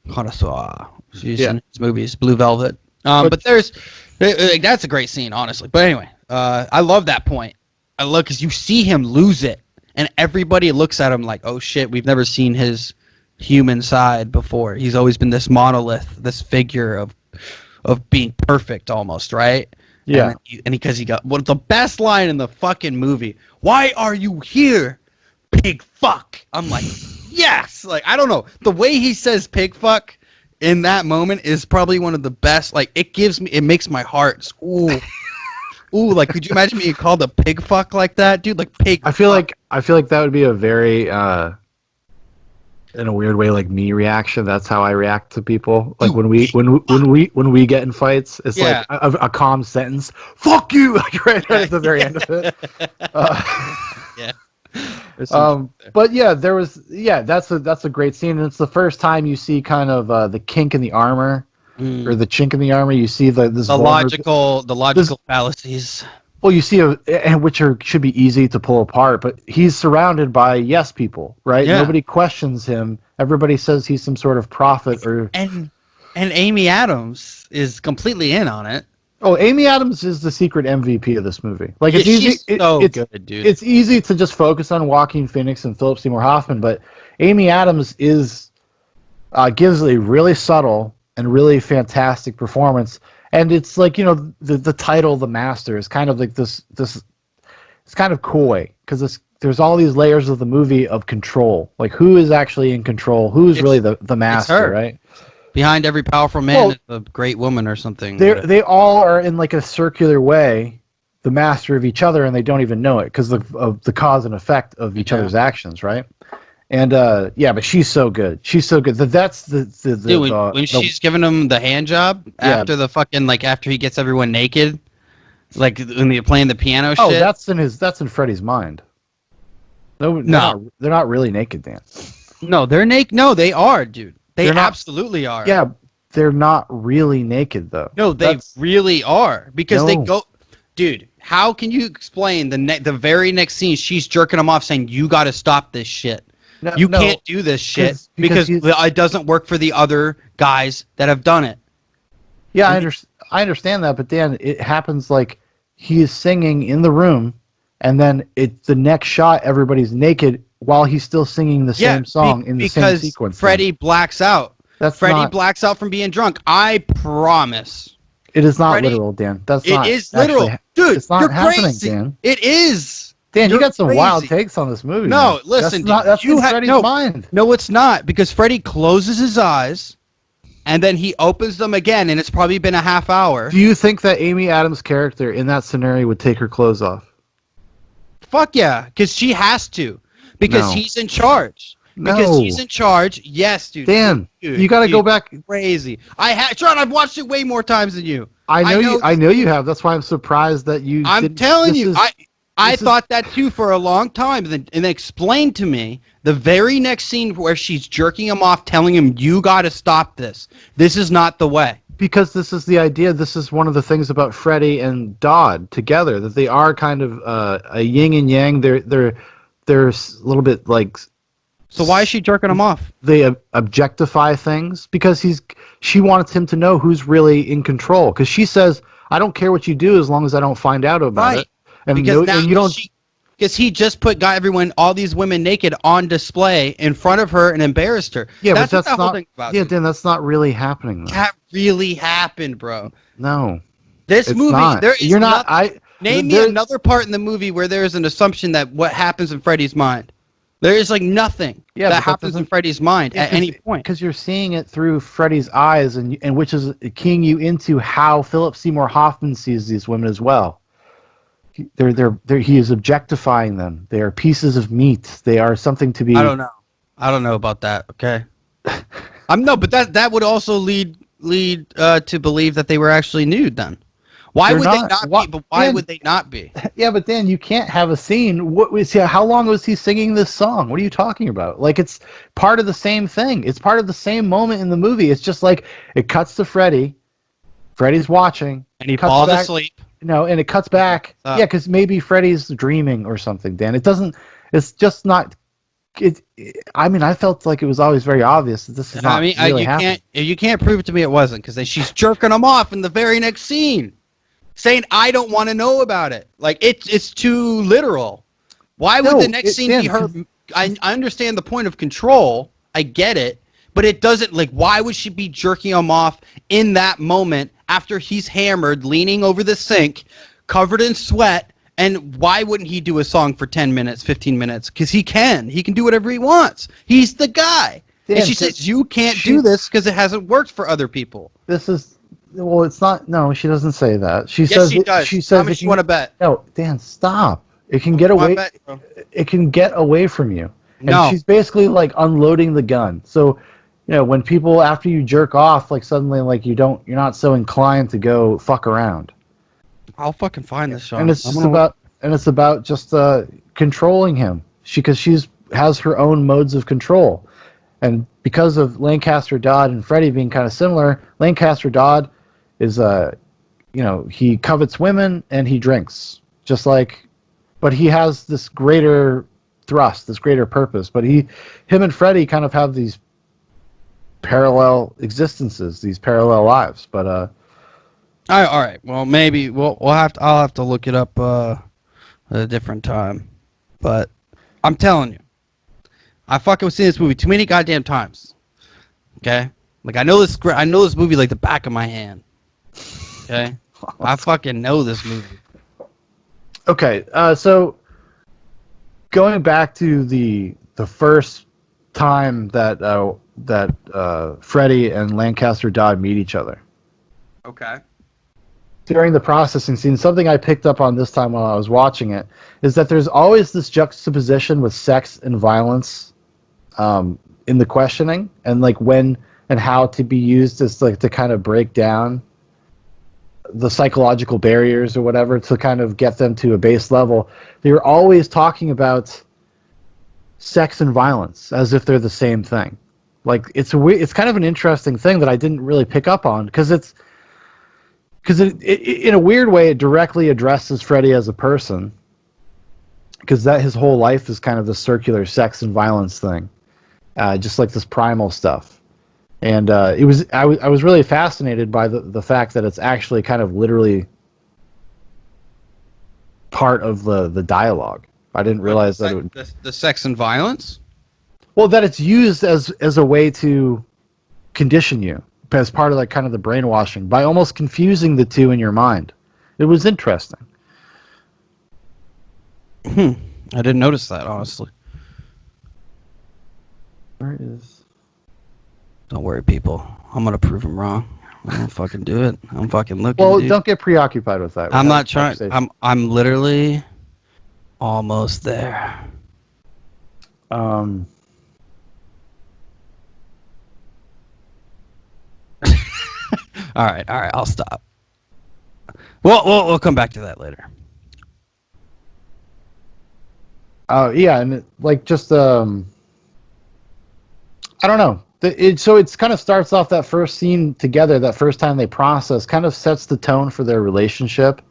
S2: connoisseur. She's in his movies, Blue Velvet. But there's. That's a great scene, honestly. But anyway, I love that point. I love because you see him lose it, and everybody looks at him like, "Oh shit, we've never seen his human side before. He's always been this monolith, this figure of being perfect, almost, right?"
S1: Yeah.
S2: And because he got the best line in the fucking movie. Why are you here, pig fuck? I'm like, yes. Like, I don't know, the way he says pig fuck in that moment is probably one of the best. Like, it makes my heart ooh. Like, could you imagine being called a pig fuck like that, dude? Like, pig
S1: I feel like that would be a very in a weird way, like, me reaction. That's how I react to people. Like, when we get in fights, it's like a calm sentence. Fuck you, like right at the very end of it.
S2: Yeah.
S1: But yeah, that's a great scene, and it's the first time you see kind of the kink in the armor, or the chink in the armor. You see the
S2: logical fallacies.
S1: Well, you see, should be easy to pull apart, but he's surrounded by yes people, right? Yeah. Nobody questions him. Everybody says he's some sort of prophet,
S2: and Amy Adams is completely in on it.
S1: Oh, Amy Adams is the secret MVP of this movie. Like, it's easy.
S2: It's good, dude.
S1: It's easy to just focus on Joaquin Phoenix and Philip Seymour Hoffman, but Amy Adams gives a really subtle and really fantastic performance, And it's like, the title, The Master, is kind of like this. It's kind of coy because there's all these layers of the movie of control. Like, who is actually in control? Who's really the master,
S2: her.
S1: right?
S2: Behind every powerful man is a great woman or something.
S1: They all are in like a circular way the master of each other, and they don't even know it because of the cause and effect of each other's actions, right? And but she's so good. She's so good. That's
S2: when she's giving him the hand job after the fucking after he gets everyone naked, like when they're playing the piano shit.
S1: Oh, that's in Freddy's mind. No, they're not really naked, Dan.
S2: No, they're naked. No, they are, dude. They absolutely are.
S1: Yeah, they're not really naked though.
S2: No, they really are because they go. Dude, how can you explain the very next scene? She's jerking him off, saying, "You got to stop this shit. You can't do this shit because it doesn't work for the other guys that have done it."
S1: Yeah, I understand that, but Dan, it happens like he is singing in the room, and then the next shot, everybody's naked while he's still singing the same song in the same sequence.
S2: Because Freddy blacks out. Freddy blacks out from being drunk. I promise.
S1: It is not literal, Dan.
S2: It is literal. Dude, it's not happening, crazy. Dan. It is.
S1: Dan, you got some wild takes on this movie.
S2: No,
S1: man.
S2: listen.
S1: That's in Freddy's mind.
S2: No, it's not, because Freddy closes his eyes, and then he opens them again, and it's probably been a half hour.
S1: Do you think that Amy Adams' character in that scenario would take her clothes off?
S2: Fuck yeah, because she has to. Because he's in charge. Because he's in charge. Yes, dude.
S1: Dan, you got to go back.
S2: Crazy. Shaun, I've watched it way more times than you.
S1: I know you have. That's why I'm surprised that you.
S2: I'm telling you, I thought that too for a long time, and then explained to me the very next scene where she's jerking him off, telling him, "You got to stop this. This is not the way."
S1: Because this is the idea. This is one of the things about Freddy and Dodd together, that they are kind of a yin and yang. They're a little bit like.
S2: So why is she jerking him off?
S1: They objectify things because she wants him to know who's really in control. Because she says, "I don't care what you do as long as I don't find out about it." And
S2: because he just put all these women naked on display in front of her and embarrassed her.
S1: Yeah,
S2: that's
S1: but that's
S2: not.
S1: Dan, that's not really happening. Though.
S2: That really happened, bro.
S1: No,
S2: this movie.
S1: Not.
S2: There is
S1: You're not.
S2: Name me another part in the movie where there is an assumption that what happens in Freddy's mind. There is nothing that happens in Freddy's mind at any point.
S1: Because you're seeing it through Freddy's eyes, and which is keying you into how Philip Seymour Hoffman sees these women as well. He is objectifying them. They are pieces of meat. They are something to be.
S2: I don't know about that. Okay. But that would also lead to believe that they were actually nude then. Why would they not be? But why would they not be?
S1: Yeah, but then you can't have a scene. How long was he singing this song? What are you talking about? Like, it's part of the same thing. It's part of the same moment in the movie. It's just like it cuts to Freddy. Freddy's watching,
S2: and he falls asleep.
S1: No, and it cuts back. Yeah, because maybe Freddy's dreaming or something. Dan, it doesn't. It's just not. I felt like it was always very obvious that this is not really happening.
S2: You can't prove it to me it wasn't, because she's jerking him off in the very next scene, saying, "I don't want to know about it." Like it's too literal. Why would the next scene be her? I understand the point of control. I get it, but it doesn't. Like, why would she be jerking him off in that moment after he's hammered, leaning over the sink, covered in sweat? And why wouldn't he do a song for 10 minutes, 15 minutes? Because he can do whatever he wants. He's the guy. And she says, "You can't do this because it hasn't worked for other people."
S1: It's not. No, she doesn't say that. She says.
S2: She does.
S1: She says.
S2: How much you want to bet?
S1: No, Dan, stop. It can get away. It can get away from you. And she's basically like unloading the gun. So, when people, after you jerk off, like suddenly, like you're not so inclined to go fuck around.
S2: I'll fucking find this song.
S1: And it's about just controlling him. Because she has her own modes of control. And because of Lancaster Dodd and Freddy being kind of similar, Lancaster Dodd is he covets women and he drinks. But he has this greater thrust, this greater purpose. But him and Freddy kind of have these parallel existences, these parallel lives. But
S2: all right. Well, maybe I'll have to look it up at a different time. But I'm telling you, I fucking seen this movie too many goddamn times. Okay, like I know this movie like the back of my hand. Okay, I fucking know this movie.
S1: Okay, so going back to the first time that Freddy and Lancaster Dodd meet each other.
S2: Okay.
S1: During the processing scene, something I picked up on this time while I was watching it is that there's always this juxtaposition with sex and violence in the questioning, and like when and how to be used as like to kind of break down the psychological barriers or whatever to kind of get them to a base level. They're always talking about sex and violence as if they're the same thing. Like it's kind of an interesting thing that I didn't really pick up on because it in a weird way it directly addresses Freddy as a person, because that his whole life is kind of the circular sex and violence thing, just like this primal stuff. And I was really fascinated by the fact that it's actually kind of literally part of the dialogue. I didn't realize that it would...
S2: the sex and violence.
S1: Well, that it's used as a way to condition you, as part of like kind of the brainwashing, by almost confusing the two in your mind. It was interesting.
S2: I didn't notice that, honestly.
S1: Where is...
S2: Don't worry, people. I'm gonna prove him wrong. I'm gonna fucking do it. I'm fucking looking.
S1: Well,
S2: dude.
S1: Don't get preoccupied with that.
S2: I'm not trying. I'm literally almost there.
S1: All
S2: right. I'll stop. We'll come back to that later.
S1: Yeah, and like just I don't know. So it's kind of starts off that first scene together, that first time they process, kind of sets the tone for their relationship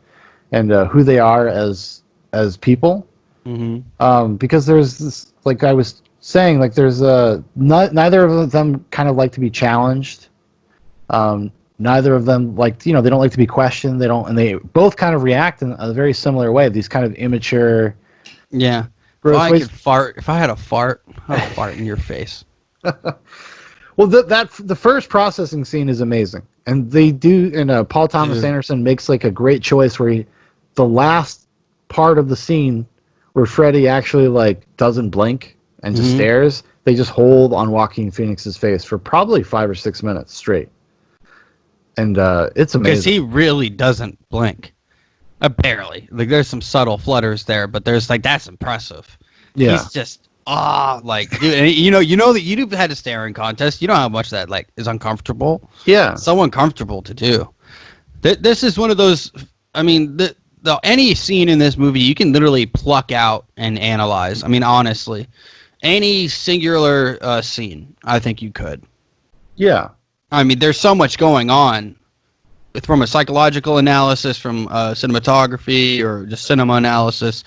S1: and who they are as people. Mm-hmm. Because there's this, like I was saying, like there's neither of them kind of like to be challenged. Neither of them like, they don't like to be questioned. And they both kind of react in a very similar way. These kind of immature.
S2: Yeah. If I could fart, if I had a fart, I'd fart in your face.
S1: Well, the first processing scene is amazing, and they do. And Paul Thomas Anderson makes like a great choice where the last part of the scene where Freddy actually like doesn't blink and just stares. They just hold on Joaquin Phoenix's face for probably 5 or 6 minutes straight, and it's amazing
S2: because he really doesn't blink. Barely. Like there's some subtle flutters there, but there's like that's impressive.
S1: Yeah.
S2: He's just like dude, and you know that you've had a staring contest. You know how much that like is uncomfortable.
S1: Yeah.
S2: So uncomfortable to do. This is one of those. I mean, any scene in this movie you can literally pluck out and analyze. I mean, honestly, any singular scene, I think you could.
S1: Yeah.
S2: I mean, there's so much going on. From a psychological analysis, from cinematography, or just cinema analysis,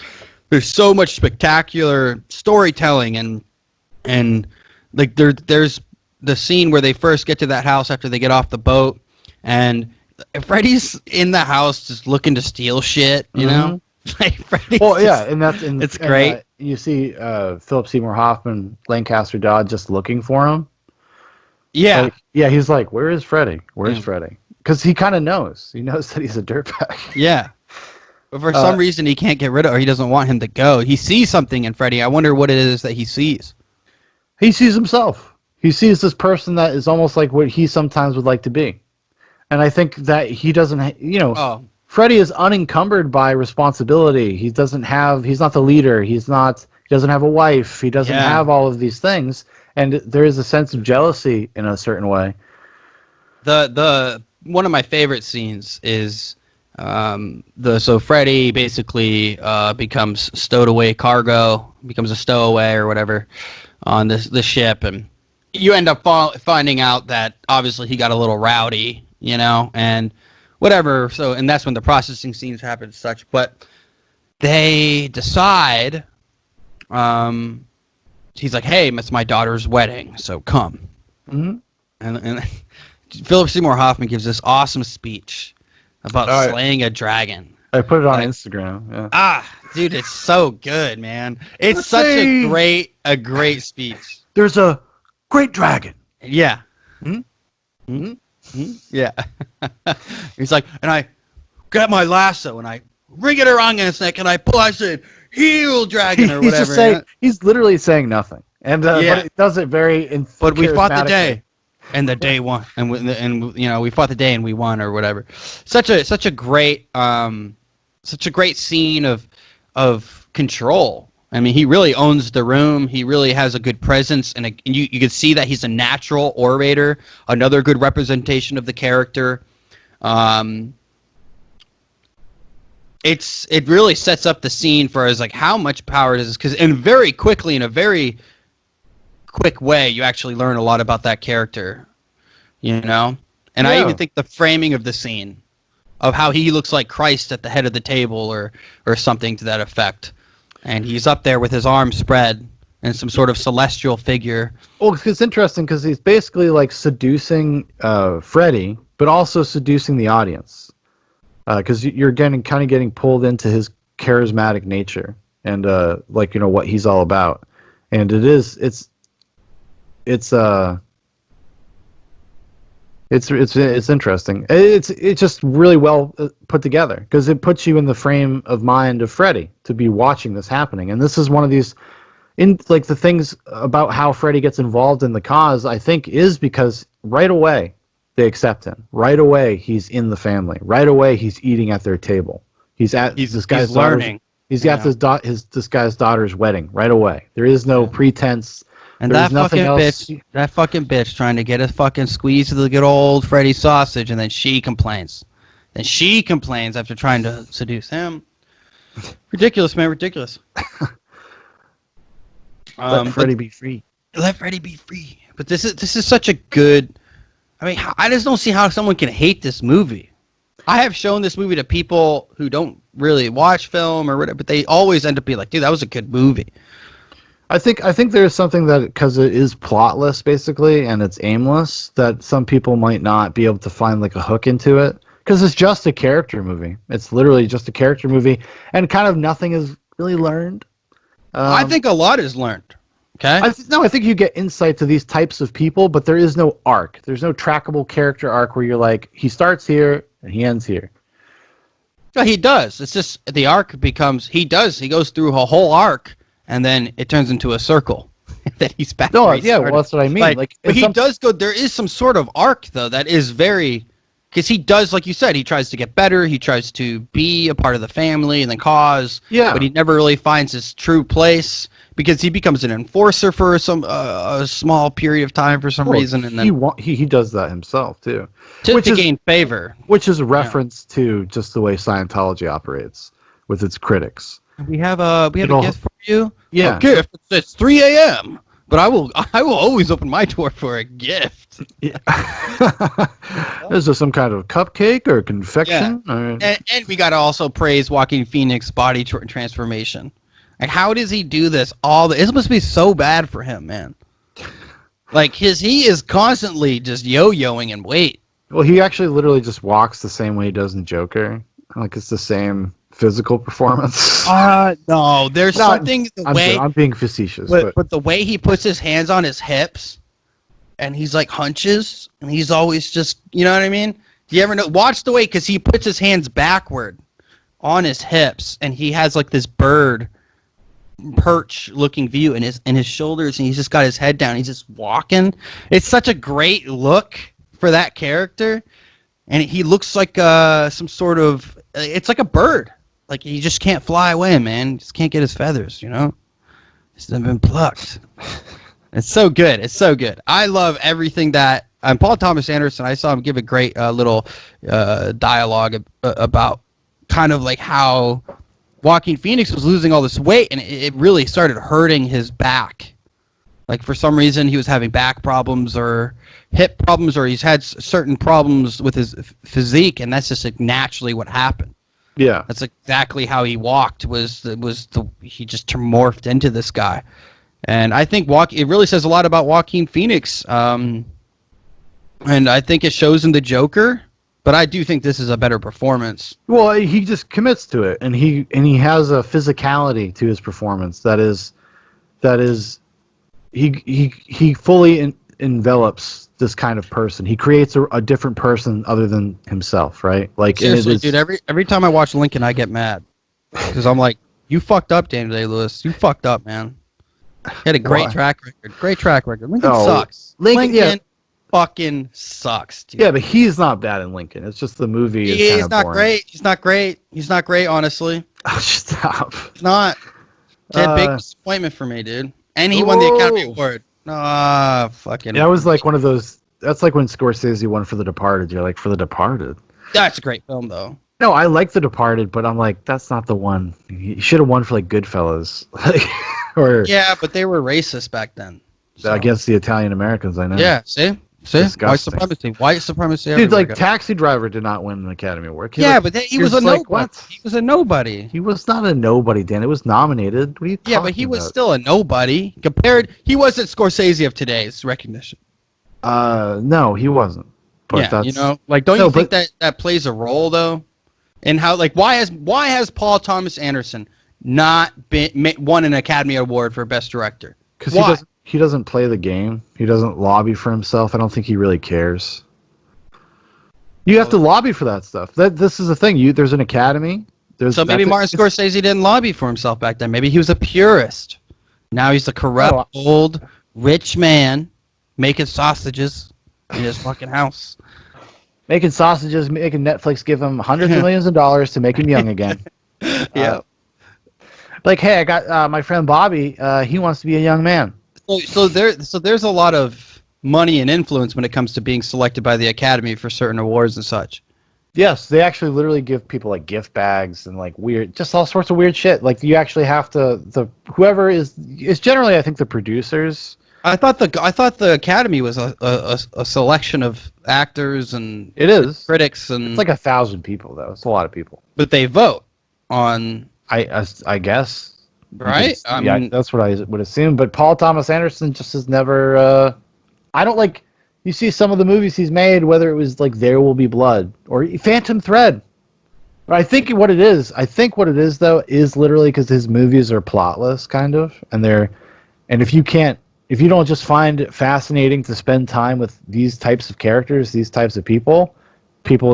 S2: there's so much spectacular storytelling, and like there's the scene where they first get to that house after they get off the boat, and Freddy's in the house just looking to steal shit, you know? Like Freddy's
S1: it's
S2: great.
S1: You see Philip Seymour Hoffman, Lancaster Dodd, just looking for him.
S2: Yeah.
S1: Like, yeah, he's like, where is Freddy? Where's Freddy? Because he kind of knows. He knows that he's a dirtbag.
S2: Yeah. But for some reason, he can't get rid of, or he doesn't want him to go. He sees something in Freddy. I wonder what it is that he sees.
S1: He sees himself. He sees this person that is almost like what he sometimes would like to be. And I think that he doesn't, Freddy is unencumbered by responsibility. He's not the leader. He doesn't have a wife. He doesn't have all of these things. And there is a sense of jealousy in a certain way.
S2: The one of my favorite scenes is so Freddy basically becomes stowed away cargo, becomes a stowaway or whatever on this ship, and you end up finding out that obviously he got a little rowdy, and whatever. So, and that's when the processing scenes happen and such. But they decide, he's like, "Hey, it's my daughter's wedding, so come." Mm-hmm. And Philip Seymour Hoffman gives this awesome speech about slaying a dragon.
S1: I put it on Instagram. Yeah.
S2: Dude, it's so good, man. It's such a great speech.
S1: There's a great dragon.
S2: Yeah.
S1: Mm-hmm. Mm-hmm.
S2: Yeah. He's like, and I grab my lasso and I ring it around his neck and I pull. I said, "Heel dragon" or
S1: He's just
S2: whatever.
S1: saying, he's literally saying nothing, and but
S2: Yeah.
S1: it does it very
S2: But we fought the
S1: charismatically.
S2: day, and the day won, and you know we fought the day and we won or whatever. Such a great scene of control. I mean, he really owns the room. He really has a good presence, and you can see that he's a natural orator. Another good representation of the character. Um, it really sets up the scene for us like how much power does this, because very quickly, in a very quick way, you actually learn a lot about that character, you know. And I even think the framing of the scene of how he looks like Christ at the head of the table or something to that effect, and he's up there with his arms spread and some sort of celestial figure.
S1: Well, it's interesting because he's basically like seducing Freddy, but also seducing the audience, because you're getting pulled into his charismatic nature and like, you know, what he's all about. And it's interesting. It's just really well put together because it puts you in the frame of mind of Freddy to be watching this happening. And this is one of these, in like the things about how Freddy gets involved in the cause, I think, is because right away they accept him. Right away he's in the family. Right away he's eating at their table. He's this guy's
S2: learning.
S1: He's got this guy's daughter's wedding right away. There is no pretense.
S2: And that fucking bitch trying to get a fucking squeeze of the good old Freddy sausage, and then she complains. Then she complains after trying to seduce him. Ridiculous, man, ridiculous.
S1: Let Freddy be free.
S2: Let Freddy be free. But this is such a good. I mean, I just don't see how someone can hate this movie. I have shown this movie to people who don't really watch film or whatever, but they always end up being like, "Dude, that was a good movie."
S1: I think there's something that, because it is plotless basically and it's aimless, that some people might not be able to find like a hook into it because it's just a character movie. It's literally just a character movie, and kind of nothing is really learned.
S2: I think a lot is learned. Okay.
S1: I think you get insight to these types of people, but there is no arc. There's no trackable character arc where you're like, he starts here and he ends here.
S2: No, he does. It's just the arc becomes he goes through a whole arc. And then it turns into a circle. That he's back.
S1: No, yeah, well, that's what I mean. Like
S2: but he does go. There is some sort of arc though that is very, because he does, like you said, he tries to get better. He tries to be a part of the family and the cause.
S1: Yeah.
S2: But he never really finds his true place because he becomes an enforcer for some a small period of time for some reason, and then
S1: he does that himself too,
S2: to gain favor,
S1: which is a reference to just the way Scientology operates with its critics.
S2: We have a gift for you.
S1: Yeah,
S2: a gift. It's 3 a.m. But I will always open my door for a gift.
S1: Yeah. Is there some kind of cupcake or confection?
S2: Yeah. And we got to also praise Joaquin Phoenix body transformation. Like, how does he do this? It must be so bad for him, man. Like he is constantly just yo-yoing in weight.
S1: Well, he actually literally just walks the same way he does in Joker. Like it's the same physical performance.
S2: No, there's something
S1: I'm being facetious,
S2: but the way he puts his hands on his hips and he's like hunches and he's always just, you know what I mean? Do you ever watch the way, because he puts his hands backward on his hips and he has like this bird perch looking view in his shoulders, and he's just got his head down. He's just walking. It's such a great look for that character, and he looks like some sort of, it's like a bird. Like he just can't fly away, man. Just can't get his feathers, you know? He's been plucked. It's so good. It's so good. I love everything that Paul Thomas Anderson. I saw him give a great little dialogue about kind of like how Joaquin Phoenix was losing all this weight, and it really started hurting his back. Like for some reason he was having back problems or hip problems, or he's had certain problems with his physique, and that's just like naturally what happened.
S1: Yeah,
S2: that's exactly how he walked. He just morphed into this guy, and I think it really says a lot about Joaquin Phoenix, and I think it shows in the Joker. But I do think this is a better performance.
S1: Well, he just commits to it, and he has a physicality to his performance that is he fully envelops this kind of person. He creates a different person other than himself, right? Like,
S2: Seriously, dude. Every time I watch Lincoln, I get mad because I'm like, you fucked up, Daniel Day-Lewis. You fucked up, man. He had a great track record. Great track record. Lincoln sucks. Lincoln fucking sucks, dude.
S1: Yeah, but he's not bad in Lincoln. It's just the movie is kind of boring.
S2: Great. He's not great. He's not great, honestly.
S1: Oh, stop.
S2: He's not. It's a big disappointment for me, dude. And he won the Academy Award. Fucking.
S1: That was like one of those. That's like when Scorsese won for The Departed. You're like, for The Departed?
S2: That's a great film, though.
S1: No, I like The Departed, but I'm like, that's not the one. He should have won for like Goodfellas.
S2: Yeah, but they were racist back then.
S1: So. Against the Italian Americans, I know.
S2: Yeah, see? White supremacy. White supremacy.
S1: Dude, like Taxi Driver did not win an Academy Award.
S2: But he was a nobody. What? He was a nobody.
S1: He was not a nobody, Dan. It was nominated. What are you talking about?
S2: Yeah, but he was still a nobody. He wasn't Scorsese of today's recognition.
S1: No, he wasn't. But
S2: don't you think that plays a role though? And how why has Paul Thomas Anderson not won an Academy Award for Best Director?
S1: Because he doesn't play the game. He doesn't lobby for himself. I don't think he really cares. You have to lobby for that stuff. This is the thing. There's an Academy.
S2: So maybe Martin Scorsese didn't lobby for himself back then. Maybe he was a purist. Now he's a corrupt, old, rich man making sausages in his fucking house.
S1: Making sausages, making Netflix give him hundreds of millions of dollars to make him young again.
S2: Yeah.
S1: Like, hey, I got my friend Bobby. He wants to be a young man.
S2: So there's a lot of money and influence when it comes to being selected by the Academy for certain awards and such.
S1: Yes, they actually literally give people like gift bags and like weird, just all sorts of weird shit. Like you actually have to whoever is generally I think the producers.
S2: I thought the Academy was a selection of actors and
S1: it is
S2: critics and
S1: it's like 1,000 people though. It's a lot of people.
S2: But they vote on.
S1: I guess.
S2: Right.
S1: I mean, that's what I would assume. But Paul Thomas Anderson just has never. I don't like. You see some of the movies he's made, whether it was like There Will Be Blood or Phantom Thread. But I think what it is though is literally because his movies are plotless, kind of, and if you don't just find it fascinating to spend time with these types of characters, these types of people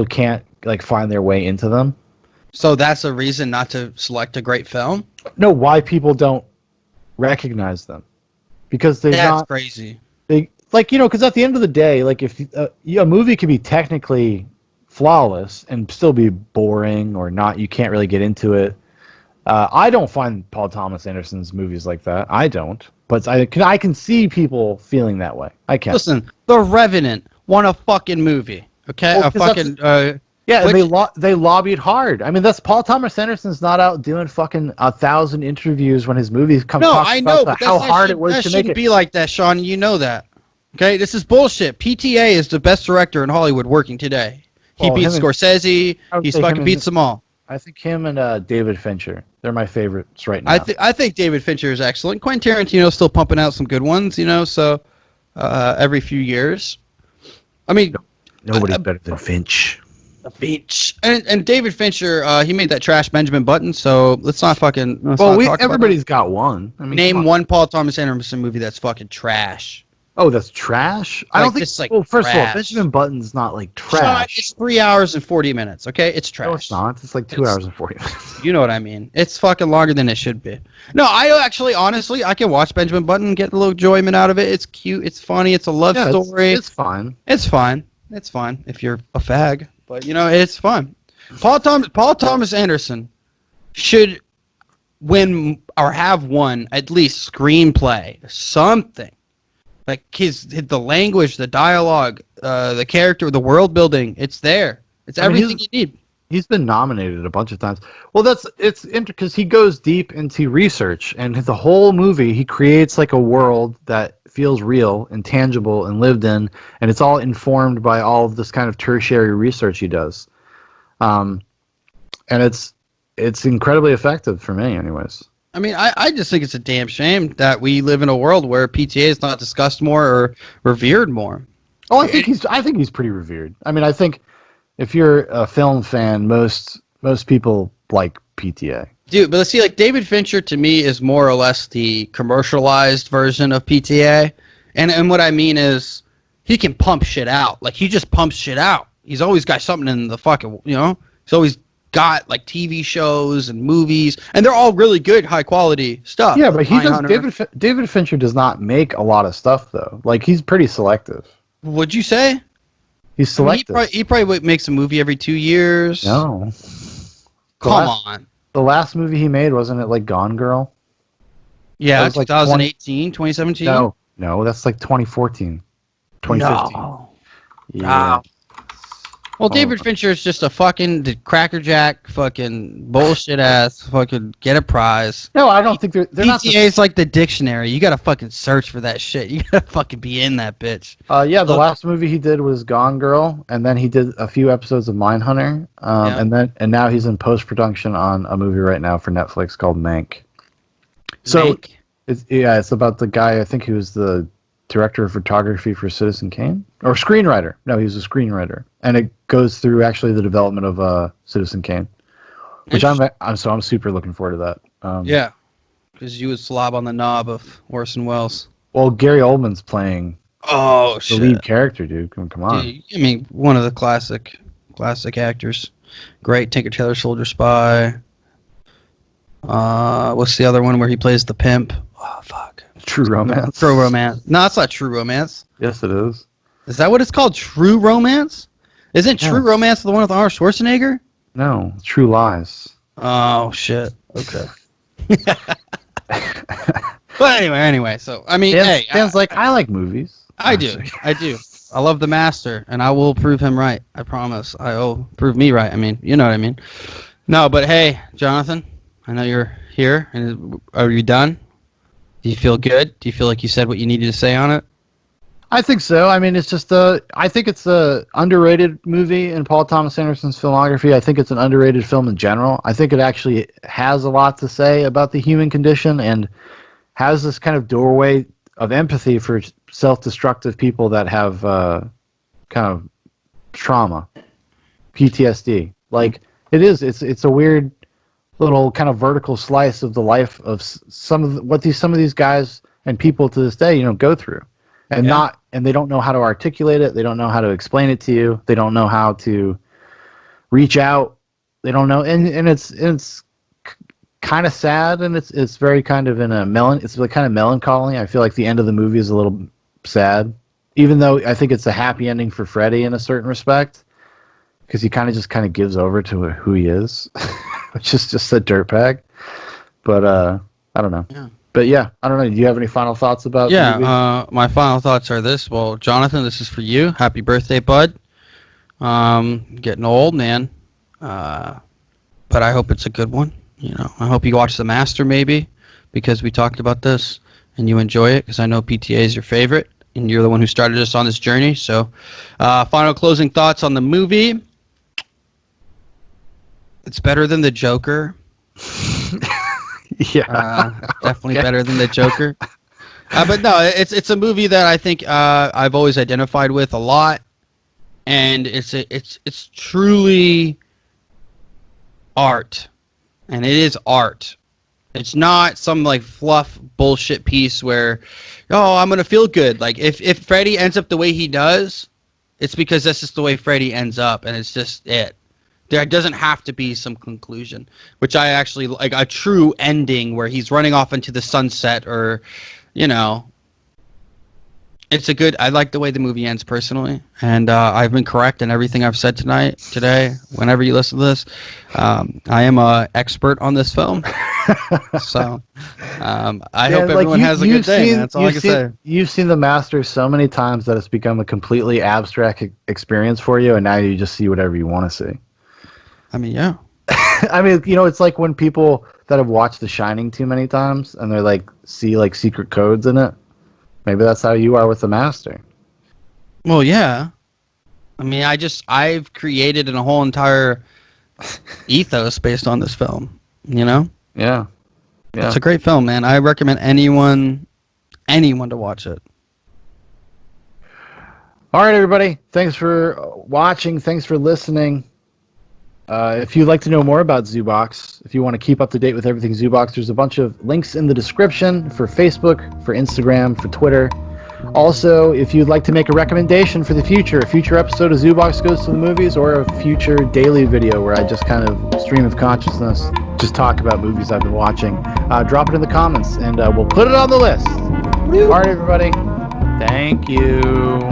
S1: can't like find their way into them.
S2: So that's a reason not to select a great film?
S1: No, why people don't recognize them? Because that's
S2: crazy.
S1: Because at the end of the day, like if a movie could be technically flawless and still be boring or not, you can't really get into it. I don't find Paul Thomas Anderson's movies like that. I don't, but I can see people feeling that way. I can.
S2: Listen, The Revenant won a fucking movie. Okay,
S1: and they lobbied hard. I mean, that's Paul Thomas Anderson's not out doing fucking 1,000 interviews when his movies come.
S2: No, I know, but
S1: how hard it was to make it.
S2: That shouldn't be like that, Shaun. You know that. Okay, this is bullshit. PTA is the best director in Hollywood working today. He beats Scorsese. He's fucking beats them all.
S1: I think him and David Fincher, they're my favorites right now.
S2: I think David Fincher is excellent. Quentin Tarantino's still pumping out some good ones, so every few years. I mean,
S1: nobody's better than Finch.
S2: And David Fincher, he made that trash Benjamin Button, so let's not fucking.
S1: Everybody's got one. I mean,
S2: name one Paul Thomas Anderson movie that's fucking trash.
S1: Oh, that's trash? I don't think. Well, first of all, Benjamin Button's not like trash.
S2: It's 3 hours and 40 minutes. Okay, it's trash.
S1: No, it's not. It's like 2 hours and 40 minutes.
S2: You know what I mean? It's fucking longer than it should be. No, honestly, I can watch Benjamin Button, get a little enjoyment out of it. It's cute. It's funny. It's a love story.
S1: It's fine.
S2: It's fine. It's fine if you're a fag, but it's fun. Paul Thomas Anderson should win or have won at least screenplay, something. Like the language, the dialogue, the character, the world building, it's there. It's everything you need.
S1: He's been nominated a bunch of times. Well, it's because he goes deep into research, and the whole movie he creates like a world that feels real and tangible and lived in, and it's all informed by all of this kind of tertiary research he does. And it's incredibly effective for me, anyways.
S2: I mean, I just think it's a damn shame that we live in a world where PTA is not discussed more or revered more.
S1: Oh, I think he's pretty revered. I mean, I think if you're a film fan, most people like PTA.
S2: Dude, but let's see, like David Fincher to me is more or less the commercialized version of PTA. And what I mean is, he can pump shit out. Like, he just pumps shit out. He's always got something in the fucking, you know? He's always got, like, TV shows and movies. And they're all really good, high-quality stuff.
S1: Yeah,
S2: like
S1: but he does.
S2: Mindhunter.
S1: David Fincher does not make a lot of stuff though. Like he's pretty selective.
S2: Would you say?
S1: He's selective.
S2: He probably makes a movie every 2 years.
S1: No.
S2: Come on.
S1: The last movie he made, wasn't it like Gone Girl?
S2: Yeah,
S1: was like
S2: 2018, 2017?
S1: No, that's like 2014. 2015.
S2: No.
S1: Yeah.
S2: Well, David Fincher is just a fucking crackerjack, fucking bullshit ass, fucking get a prize.
S1: No, I don't think they're not.
S2: PTA is like the dictionary. You gotta fucking search for that shit. You gotta fucking be in that bitch.
S1: Yeah, the last movie he did was Gone Girl, and then he did a few episodes of Mindhunter, and now he's in post production on a movie right now for Netflix called Mank. So
S2: Mank?
S1: It's about the guy. I think he was the director of photography for Citizen Kane, or screenwriter. No, he was a screenwriter, and it goes through actually the development of Citizen Kane, which I'm super looking forward to that.
S2: Yeah, because you would slob on the knob of Orson Welles.
S1: Well, Gary Oldman's playing the lead character, dude. Come on.
S2: Dude, I mean, one of the classic actors. Great Tinker Tailor Soldier Spy. What's the other one where he plays the pimp? Oh, fuck.
S1: True Romance.
S2: True Romance. No, it's not True Romance.
S1: Yes, it is.
S2: Is that what it's called? True Romance? Isn't True Romance the one with Arnold Schwarzenegger?
S1: No, True Lies.
S2: Oh, shit. Okay. But anyway, so, I mean,
S1: Dan's like, I like movies.
S2: I do. I love the master, and I will prove him right. I promise. I'll prove me right. I mean, you know what I mean. No, but hey, Jonathan, I know you're here. And are you done? Do you feel good? Do you feel like you said what you needed to say on it?
S1: I think so. I mean, it's just I think it's a underrated movie in Paul Thomas Anderson's filmography. I think it's an underrated film in general. I think it actually has a lot to say about the human condition and has this kind of doorway of empathy for self-destructive people that have kind of trauma, PTSD. Like it's a weird little kind of vertical slice of the life of some of these guys and people to this day, go through, and they don't know how to articulate it. They don't know how to explain it to you. They don't know how to reach out. They don't know, and it's kind of sad, and it's very kind of it's like kind of melancholy. I feel like the end of the movie is a little sad, even though I think it's a happy ending for Freddy in a certain respect, because he kind of gives over to who he is. Which is just a dirtbag, but I don't know. Yeah. But yeah, I don't know. Do you have any final thoughts about?
S2: My final thoughts are this. Well, Jonathan, this is for you. Happy birthday, bud. Getting old, man. But I hope it's a good one. I hope you watch The Master, maybe, because we talked about this and you enjoy it. Because I know PTA is your favorite, and you're the one who started us on this journey. So, final closing thoughts on the movie. It's better than the Joker. Definitely better than the Joker. But no, it's a movie that I think I've always identified with a lot, and it's truly art, and it is art. It's not some like fluff bullshit piece where, I'm gonna feel good. Like if Freddy ends up the way he does, it's because that's just the way Freddy ends up, and it's just it. There doesn't have to be some conclusion, which I actually like, a true ending where he's running off into the sunset, or, it's a good. I like the way the movie ends personally, and I've been correct in everything I've said today. Whenever you listen to this, I am an expert on this film, so I hope everyone has a good day. That's all I can say.
S1: You've seen The Master so many times that it's become a completely abstract experience for you, and now you just see whatever you want to see.
S2: I mean, yeah.
S1: I mean, it's like when people that have watched The Shining too many times and they're like, see like secret codes in it. Maybe that's how you are with The Master.
S2: Well, yeah. I mean, I've created a whole entire ethos based on this film,
S1: Yeah.
S2: It's a great film, man. I recommend anyone to watch it.
S1: All right, everybody. Thanks for watching. Thanks for listening. If you'd like to know more about Zoobox, if you want to keep up to date with everything Zoobox, there's a bunch of links in the description for Facebook, for Instagram, for Twitter. Also, if you'd like to make a recommendation for the future, a future episode of Zoobox Goes to the Movies, or a future daily video where I just kind of stream of consciousness, just talk about movies I've been watching, drop it in the comments, and we'll put it on the list. All right, everybody. Thank you.